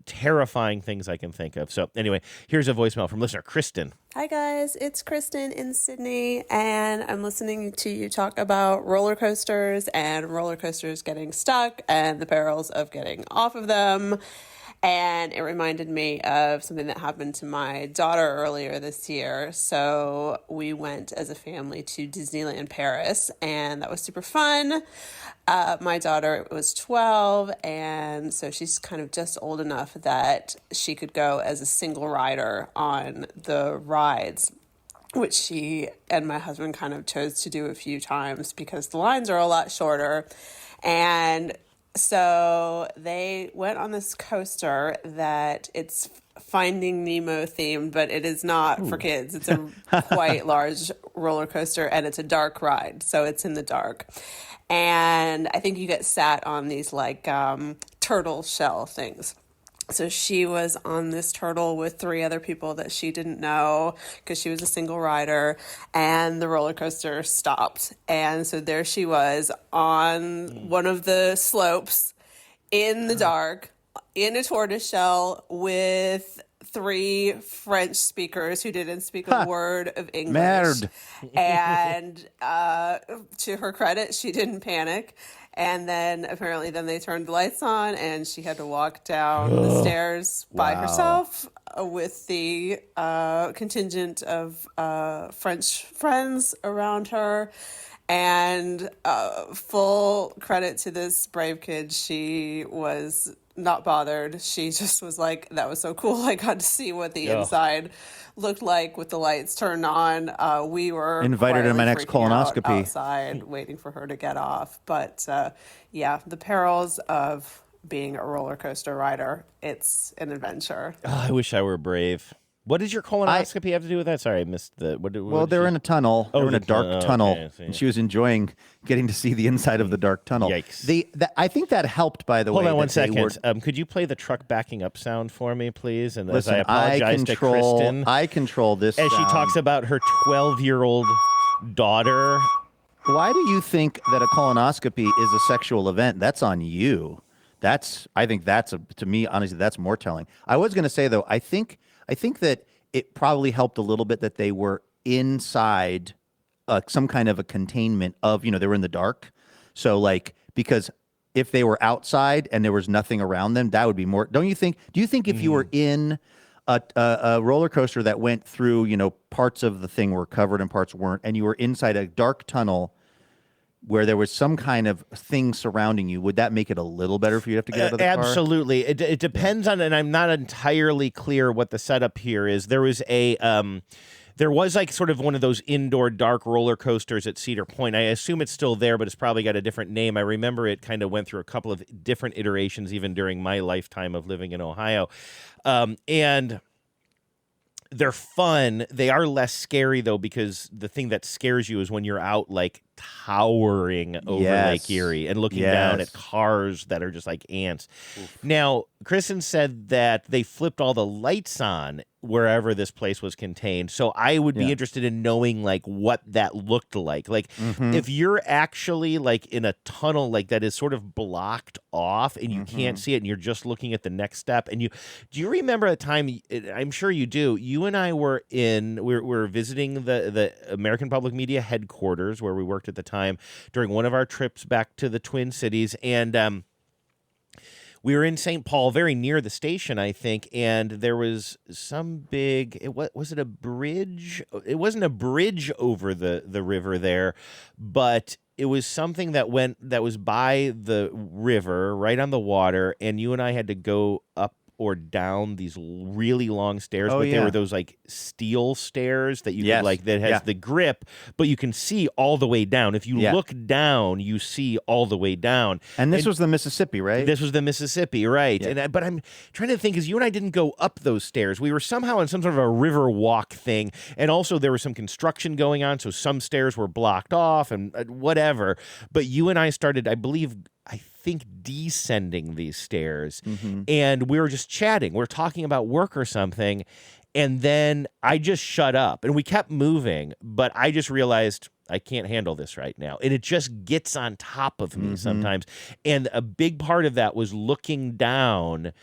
terrifying things I can think of. So anyway, here's a voicemail from listener Kristen. Hi guys, it's Kristen in Sydney, and I'm listening to you talk about roller coasters and roller coasters getting stuck and the perils of getting off of them. And it reminded me of something that happened to my daughter earlier this year. So we went as a family to Disneyland Paris, and that was super fun. My daughter was 12, and so she's kind of just old enough that she could go as a single rider on the rides, which she and my husband kind of chose to do a few times because the lines are a lot shorter. And so they went on this coaster that it's Finding Nemo themed, but it is not for kids. It's a quite large roller coaster, and it's a dark ride, so it's in the dark. And I think you get sat on these like turtle shell things. So she was on this turtle with 3 other people that she didn't know because she was a single rider, and the roller coaster stopped. And so there she was on one of the slopes in the dark, in a tortoise shell with 3 French speakers who didn't speak a word of English. Merde. And to her credit, she didn't panic. And then apparently they turned the lights on and she had to walk down the stairs by herself with the contingent of French friends around her. And full credit to this brave kid. She was not bothered. She just was like, that was so cool. I got to see what the Ugh. inside looked like with the lights turned on. We were Invited her to my quietly next freaking out colonoscopy. outside waiting for her to get off. But yeah, the perils of being a roller coaster rider. It's an adventure. Oh, I wish I were brave. What does your colonoscopy have to do with that? Sorry, I missed the. Well, they're in a tunnel. Oh, They're in a the dark tunnel. tunnel, Okay, I see. and she was enjoying getting to see the inside of the dark tunnel. Yikes. I think that helped, by the Hold way. on one that they second. were- Could you play the truck backing up sound for me, please? And Listen, as I apologize to Kristen, I control this. as she sound. talks about her 12-year-old daughter. Why do you think that a colonoscopy is a sexual event? That's on you. I think that's to me, honestly, that's more telling. I was going to say though, I think that it probably helped a little bit that they were inside some kind of a containment of, they were in the dark. So like, because if they were outside and there was nothing around them, that would be more. Don't you think? Do you think if you were in a roller coaster that went through, parts of the thing were covered and parts weren't, and you were inside a dark tunnel where there was some kind of thing surrounding you, would that make it a little better for you to have to get out of the car? Absolutely. It depends on, and I'm not entirely clear what the setup here is. There was like sort of one of those indoor dark roller coasters at Cedar Point. I assume it's still there, but it's probably got a different name. I remember it kind of went through a couple of different iterations even during my lifetime of living in Ohio. And they're fun. They are less scary, though, because the thing that scares you is when you're out, like, towering over Lake Erie and looking down at cars that are just like ants. Now, Kristen said that they flipped all the lights on wherever this place was contained. So I would be interested in knowing, like, what that looked like. Like, if you're actually, like, in a tunnel, like, that is sort of blocked off and you can't see it and you're just looking at the next step. And do you remember a time, I'm sure you do, you and I were we're visiting the American Public Media headquarters where we worked at the time during one of our trips back to the Twin Cities. And we were in St. Paul, very near the station, I think, and there was some big, was it a bridge? It wasn't a bridge over the river there, but it was something that was by the river, right on the water, and you and I had to go up or down these really long stairs, but they were those like steel stairs that you could like, that has the grip, but you can see all the way down. If you look down, you see all the way down. And this was the Mississippi, right? This was the Mississippi, right? Yeah. But I'm trying to think, because you and I didn't go up those stairs. We were somehow in some sort of a river walk thing, and also there was some construction going on, so some stairs were blocked off and whatever. But you and I started, I think, descending these stairs, and we were just chatting. We're talking about work or something, and then I just shut up, and we kept moving, but I just realized I can't handle this right now, and it just gets on top of me sometimes. And a big part of that was looking down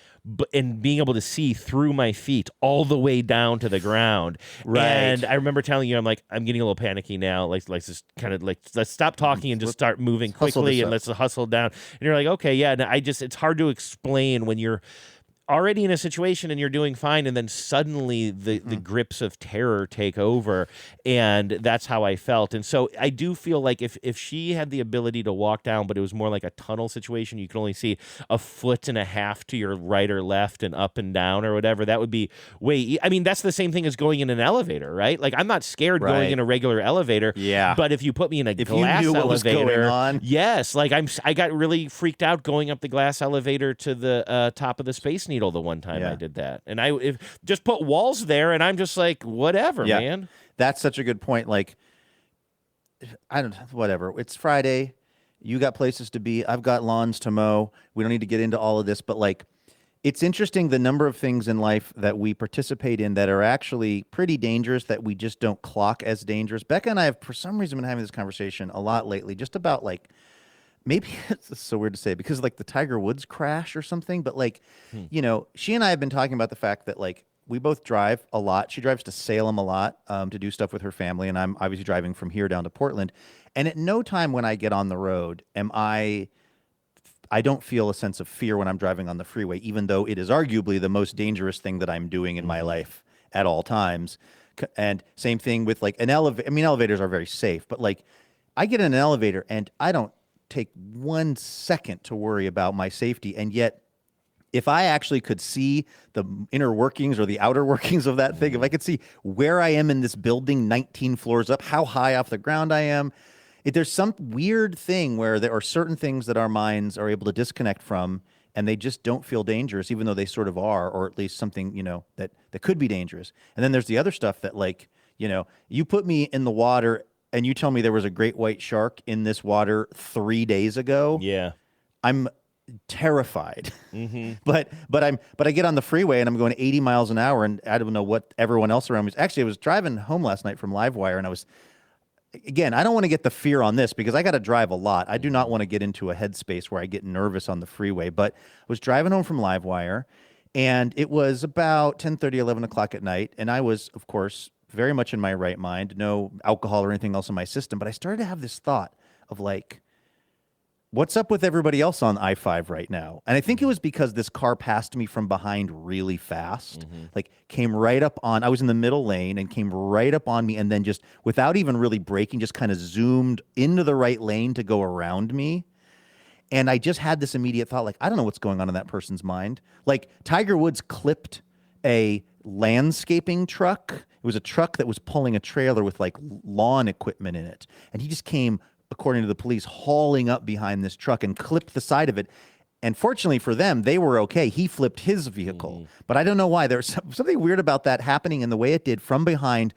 and being able to see through my feet all the way down to the ground. Right. And I remember telling you, I'm getting a little panicky now. Let's just kind of let's stop talking and just start moving quickly, and let's hustle down. And you're like, okay, yeah. And it's hard to explain when you're already in a situation and you're doing fine, and then suddenly the grips of terror take over, and that's how I felt. And so I do feel like if she had the ability to walk down, but it was more like a tunnel situation, you could only see a foot and a half to your right or left and up and down or whatever, that would be I mean, that's the same thing as going in an elevator, right? Like, I'm not scared going in a regular elevator, but if you put me in a glass you knew what was elevator, going on. yes, like I got really freaked out going up the glass elevator to the top of the Space Needle the one time I did that. And I just put walls there, and I'm just like, whatever, man. That's such a good point. Like, whatever. It's Friday. You got places to be. I've got lawns to mow. We don't need to get into all of this, but like, it's interesting the number of things in life that we participate in that are actually pretty dangerous that we just don't clock as dangerous. Becca and I have, for some reason, been having this conversation a lot lately, just about like, maybe it's so weird to say because like the Tiger Woods crash or something, but like, she and I have been talking about the fact that like we both drive a lot. She drives to Salem a lot to do stuff with her family, and I'm obviously driving from here down to Portland. And at no time when I get on the road I don't feel a sense of fear when I'm driving on the freeway, even though it is arguably the most dangerous thing that I'm doing in my life at all times. And same thing with like an elevator. I mean, elevators are very safe, but like I get in an elevator and I don't take 1 second to worry about my safety. And yet if I actually could see the inner workings or the outer workings of that thing, if I could see where I am in this building 19 floors up, how high off the ground I am, there's some weird thing where there are certain things that our minds are able to disconnect from, and they just don't feel dangerous, even though they sort of are, or at least something, that could be dangerous. And then there's the other stuff that, like, you put me in the water and you tell me there was a great white shark in this water 3 days ago. Yeah. I'm terrified. Mm-hmm. but I get on the freeway and I'm going 80 miles an hour, and I don't know what everyone else around me is. Actually, I was driving home last night from Livewire, and I don't want to get the fear on this because I got to drive a lot. I do not want to get into a headspace where I get nervous on the freeway, but I was driving home from Livewire, and it was about 10:30, 11 o'clock at night, and I was, of course, very much in my right mind, no alcohol or anything else in my system, but I started to have this thought of, like, what's up with everybody else on I-5 right now? And I think it was because this car passed me from behind really fast, like came right up on, I was in the middle lane and came right up on me, and then just without even really braking, just kind of zoomed into the right lane to go around me. And I just had this immediate thought, like, I don't know what's going on in that person's mind. Like, Tiger Woods clipped a landscaping truck. It was a truck that was pulling a trailer with like lawn equipment in it. And he just came, according to the police, hauling up behind this truck and clipped the side of it. And fortunately for them, they were okay. He flipped his vehicle. But I don't know why. There's something weird about that happening in the way it did from behind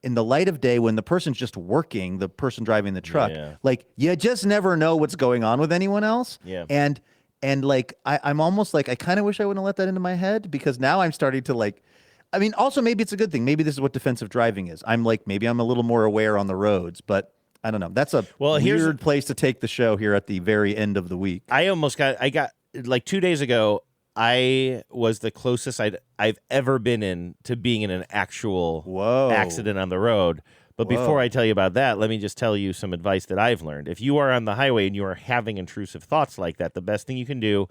in the light of day when the person's just working, the person driving the truck. Yeah. Like, you just never know what's going on with anyone else. Yeah. And like, I'm almost like, I kind of wish I wouldn't have let that into my head, because now I'm starting to like, I mean, also maybe it's a good thing. Maybe this is what defensive driving is. Maybe I'm a little more aware on the roads, but I don't know. That's a weird place to take the show here at the very end of the week. I got like 2 days ago, I was the closest I've ever been in to being in an actual accident on the road. But before I tell you about that, let me just tell you some advice that I've learned. If you are on the highway and you are having intrusive thoughts like that, the best thing you can do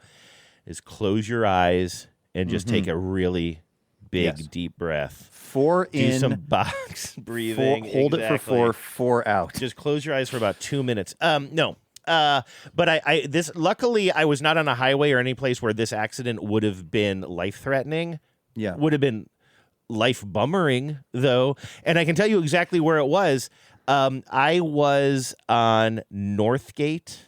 is close your eyes and just take a really big, deep breath. Do some box breathing. Hold it for 4, 4 out. Just close your eyes for about 2 minutes. No. But luckily I was not on a highway or any place where this accident would have been life-threatening. Yeah. Would have been life-bummering, though. And I can tell you exactly where it was. I was on Northgate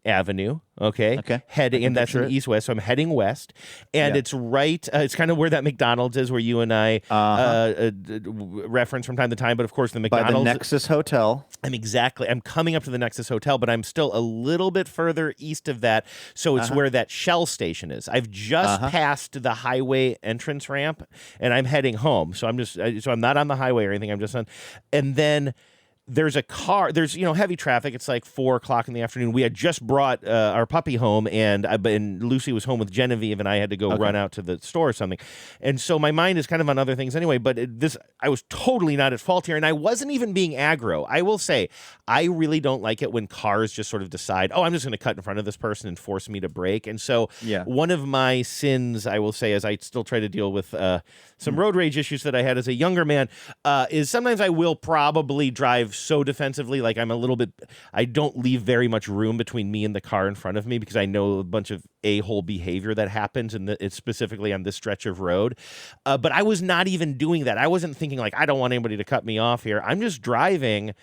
Avenue, okay. Heading, and that's in east-west, so I'm heading west, and it's right, it's kind of where that McDonald's is, where you and I reference from time to time, but of course the McDonald's... By the Nexus Hotel. I'm coming up to the Nexus Hotel, but I'm still a little bit further east of that, so it's where that Shell station is. I've just passed the highway entrance ramp, and I'm heading home, so I'm not on the highway or anything, I'm just on, and then... There's a car, heavy traffic. It's like 4 o'clock in the afternoon. We had just brought our puppy home, and Lucy was home with Genevieve, and I had to go run out to the store or something. And so my mind is kind of on other things anyway, but I was totally not at fault here, and I wasn't even being aggro. I will say, I really don't like it when cars just sort of decide, I'm just going to cut in front of this person and force me to brake. And so one of my sins, I will say, as I still try to deal with some road rage issues that I had as a younger man, is sometimes I will probably drive so defensively, like I don't leave very much room between me and the car in front of me, because I know a bunch of a-hole behavior that happens, and it's specifically on this stretch of road. But I was not even doing that. I wasn't thinking like, I don't want anybody to cut me off here. I'm just driving,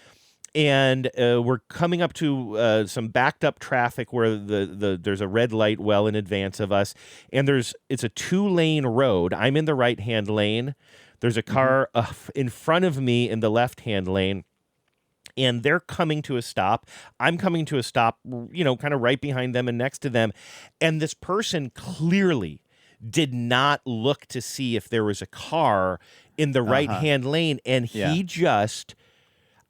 and we're coming up to some backed up traffic where there's a red light well in advance of us, and it's a 2-lane road. I'm in the right-hand lane. There's a car in front of me in the left-hand lane, and they're coming to a stop. I'm coming to a stop, kind of right behind them and next to them, and this person clearly did not look to see if there was a car in the right-hand lane, and he just...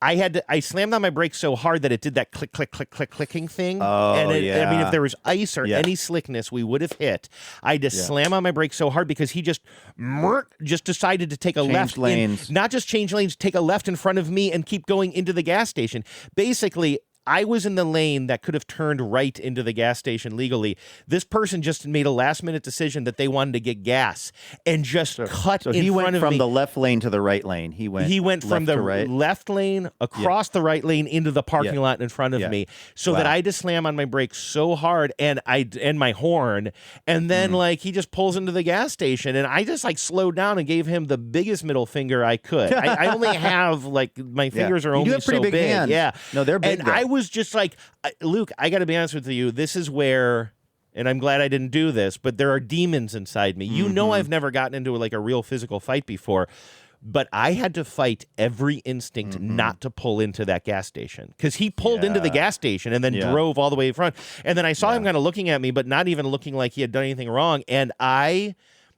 I slammed on my brakes so hard that it did that click, click, click, click, clicking thing. I mean, if there was ice or any slickness, we would have hit. I had to slam on my brakes so hard because he just decided to take a left. Lanes. Not just change lanes, take a left in front of me and keep going into the gas station. Basically, I was in the lane that could have turned right into the gas station legally. This person just made a last-minute decision that they wanted to get gas and just cut in front of me. So he went from the left lane to the right lane. He went from the left lane across the right lane into the parking lot in front of me, so that I had to slam on my brakes so hard and my horn, and then like he just pulls into the gas station, and I just like slowed down and gave him the biggest middle finger I could. I only have like my fingers are You do only have pretty so big hands. Yeah, No, they're big, And though. I was just like, Luke, I got to be honest with you. This is where. And I'm glad I didn't do this, but there are demons inside me. You know I've never gotten into like a real physical fight before, but I had to fight every instinct not to pull into that gas station, because he pulled into the gas station and then drove all the way in front. And then I saw him kind of looking at me, but not even looking like he had done anything wrong. And I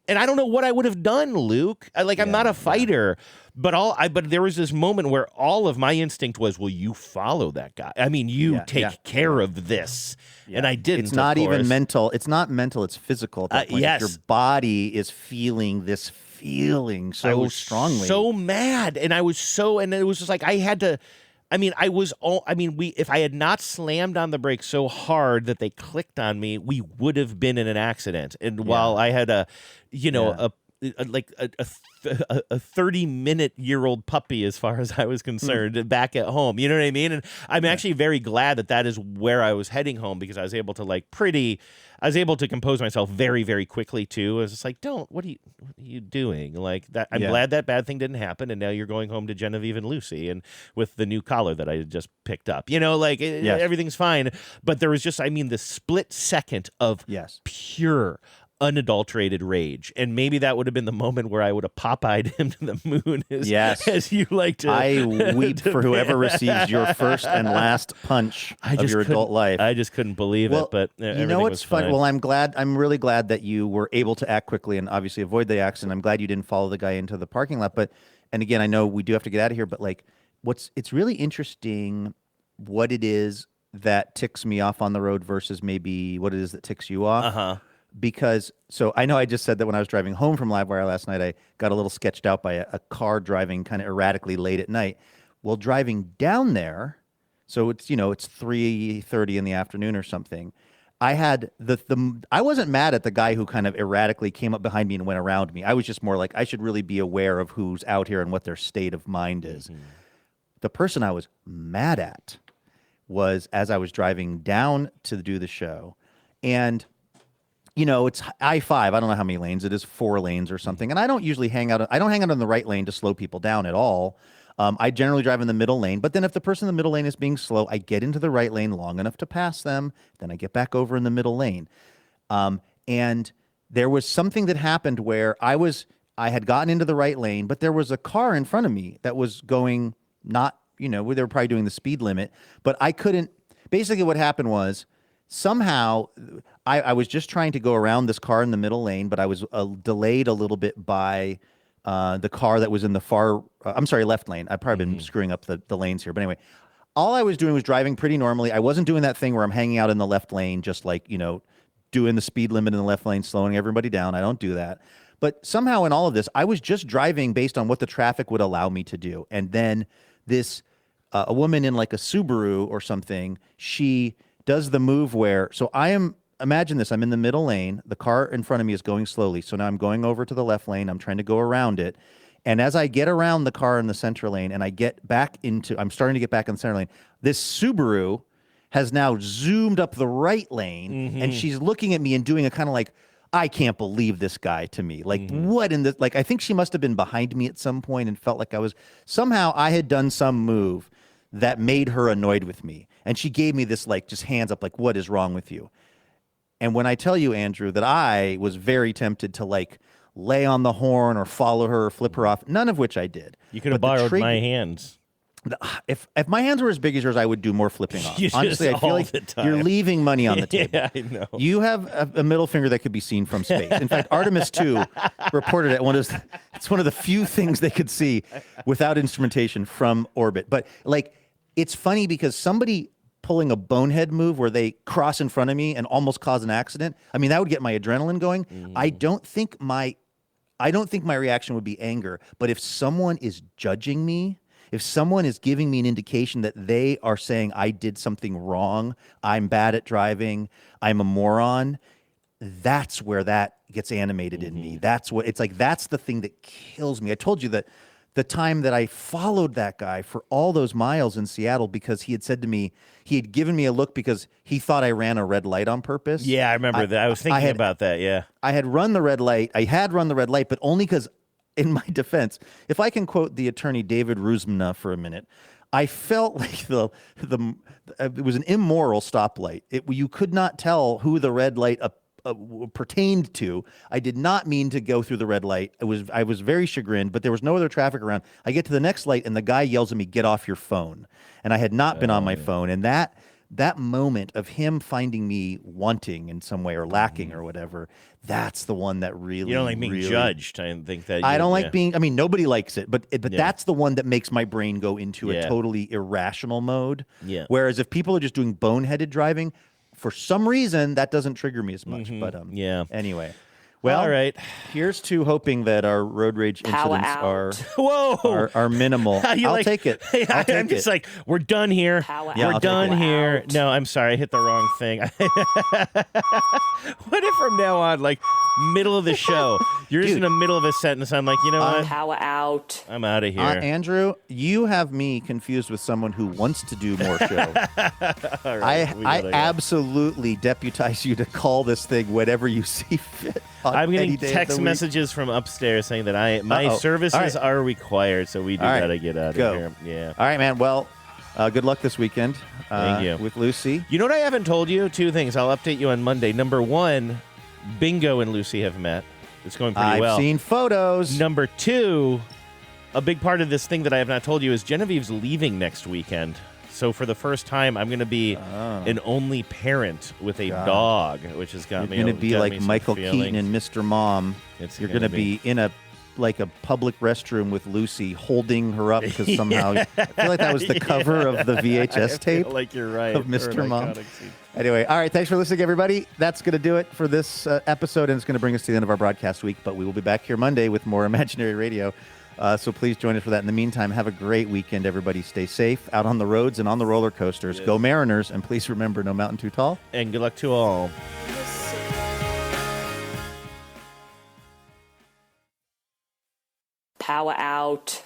don't know what I would have done, Luke. I'm not a fighter. But there was this moment where all of my instinct was, well, you follow that guy. I mean, you take care of this. And I didn't. It's not even mental. It's not mental. It's physical. At that point. Yes. Your body is feeling this feeling so strongly. So mad. And I was and it was just like I had to. If I had not slammed on the brakes so hard that they clicked on me, we would have been in an accident. And while I had a 30-minute-year-old puppy, as far as I was concerned, back at home. You know what I mean? And I'm actually very glad that is where I was heading home, because I was able to I was able to compose myself very, very quickly too. I was just like, what are you doing? Like that. I'm glad that bad thing didn't happen. And now you're going home to Genevieve and Lucy, and with the new collar that I had just picked up, everything's fine. But there was just, the split second of pure, unadulterated rage, and maybe that would have been the moment where I would have Popeyed him to the moon, as you like to. I weep for whoever receives your first and last punch of your adult life. I just couldn't believe it, but you know what's fun? Well, I'm really glad that you were able to act quickly and obviously avoid the accident. I'm glad you didn't follow the guy into the parking lot. And again, I know we do have to get out of here, but it's really interesting what it is that ticks me off on the road versus maybe what it is that ticks you off. Because, so I know I just said that when I was driving home from Livewire last night, I got a little sketched out by a car driving kind of erratically late at night. Well, driving down there, so it's 3:30 in the afternoon or something. I had I wasn't mad at the guy who kind of erratically came up behind me and went around me. I was just more like, I should really be aware of who's out here and what their state of mind is. The person I was mad at was as I was driving down to do the show, and it's I-5. I don't know how many lanes it is, 4 lanes or something. And I don't usually hang out on the right lane to slow people down at all. I generally drive in the middle lane. But then if the person in the middle lane is being slow, I get into the right lane long enough to pass them. Then I get back over in the middle lane. And there was something that happened where I had gotten into the right lane, but there was a car in front of me that was going not, they were probably doing the speed limit. But I couldn't. Basically what happened was, somehow, I was just trying to go around this car in the middle lane, but I was delayed a little bit by the car that was in the left lane. I've probably been screwing up the lanes here. But anyway, all I was doing was driving pretty normally. I wasn't doing that thing where I'm hanging out in the left lane, just like, doing the speed limit in the left lane, slowing everybody down. I don't do that. But somehow in all of this, I was just driving based on what the traffic would allow me to do. And then a woman in like a Subaru or something, she does the move where, imagine this, I'm in the middle lane, the car in front of me is going slowly, so now I'm going over to the left lane, I'm trying to go around it, and as I get around the car in the center lane, and I'm starting to get back in the center lane, this Subaru has now zoomed up the right lane, and she's looking at me and doing a kind of like, I can't believe this guy to me. Like, what in the, I think she must have been behind me at some point and felt like somehow I had done some move that made her annoyed with me. And she gave me this, just hands up, what is wrong with you? And when I tell you, Andrew, that I was very tempted to, lay on the horn or follow her or flip her off, none of which I did. You could have borrowed my hands. If my hands were as big as yours, I would do more flipping off. Honestly, I feel like you're leaving money on the table. Yeah, I know. You have a middle finger that could be seen from space. In fact, Artemis 2 reported it's one of the few things they could see without instrumentation from orbit. But, it's funny because somebody pulling a bonehead move where they cross in front of me and almost cause an accident, that would get my adrenaline going. I don't think my reaction would be anger, but if someone is judging me, If someone is giving me an indication that they are saying I did something wrong, I'm bad at driving, I'm a moron, that's where that gets animated in me. That's what it's like. That's the thing that kills me. I told you that the time that I followed that guy for all those miles in Seattle because he had said to me, he had given me a look because he thought I ran a red light on purpose. Yeah, I remember that. I was thinking about that, yeah. I had run the red light. I had run the red light, but only because, in my defense, if I can quote the attorney David Ruzmna for a minute, I felt like it was an immoral stoplight. You could not tell who the red light pertained to. I did not mean to go through the red light. I was very chagrined, but there was no other traffic around. I get to the next light and the guy yells at me, "Get off your phone." And I had not been on my phone. And that moment of him finding me wanting in some way or lacking or whatever, that's the one that really, you don't like being judged. I think that I don't like being. I mean, nobody likes it, but that's the one that makes my brain go into a totally irrational mode. Yeah. Whereas if people are just doing boneheaded driving, for some reason that doesn't trigger me as much. But anyway. Well, all right. Here's to hoping that our road rage incidents are minimal. I'll take it. I'm just like, we're done here. We're done here. No, I'm sorry. I hit the wrong thing. What if from now on, like, middle of the show, you're just in the middle of a sentence, I'm like, you know what? Power out. I'm out of here. Andrew, you have me confused with someone who wants to do more show. All right, I absolutely deputize you to call this thing whatever you see fit. I'm getting text messages from upstairs saying that my services are required, so we do gotta get out of here. Yeah. All right, man. Well, good luck this weekend. Thank you. With Lucy. You know what I haven't told you? 2 things. I'll update you on Monday. Number 1, Bingo and Lucy have met. It's going pretty well. I've seen photos. Number 2, a big part of this thing that I have not told you is Genevieve's leaving next weekend. So for the first time, I'm going to be an only parent with a dog, which has got me. You're going to be like Michael Keaton and Mr. Mom. You're going to be in a public restroom with Lucy, holding her up because somehow I feel like that was the cover of the VHS tape. Like you're right. Of Mr. Mom. Anyway, all right. Thanks for listening, everybody. That's going to do it for this episode, and it's going to bring us to the end of our broadcast week. But we will be back here Monday with more Imaginary Radio. So please join us for that. In the meantime, have a great weekend, everybody. Stay safe out on the roads and on the roller coasters. Go Mariners, and please remember, no mountain too tall. And good luck to all. Power out.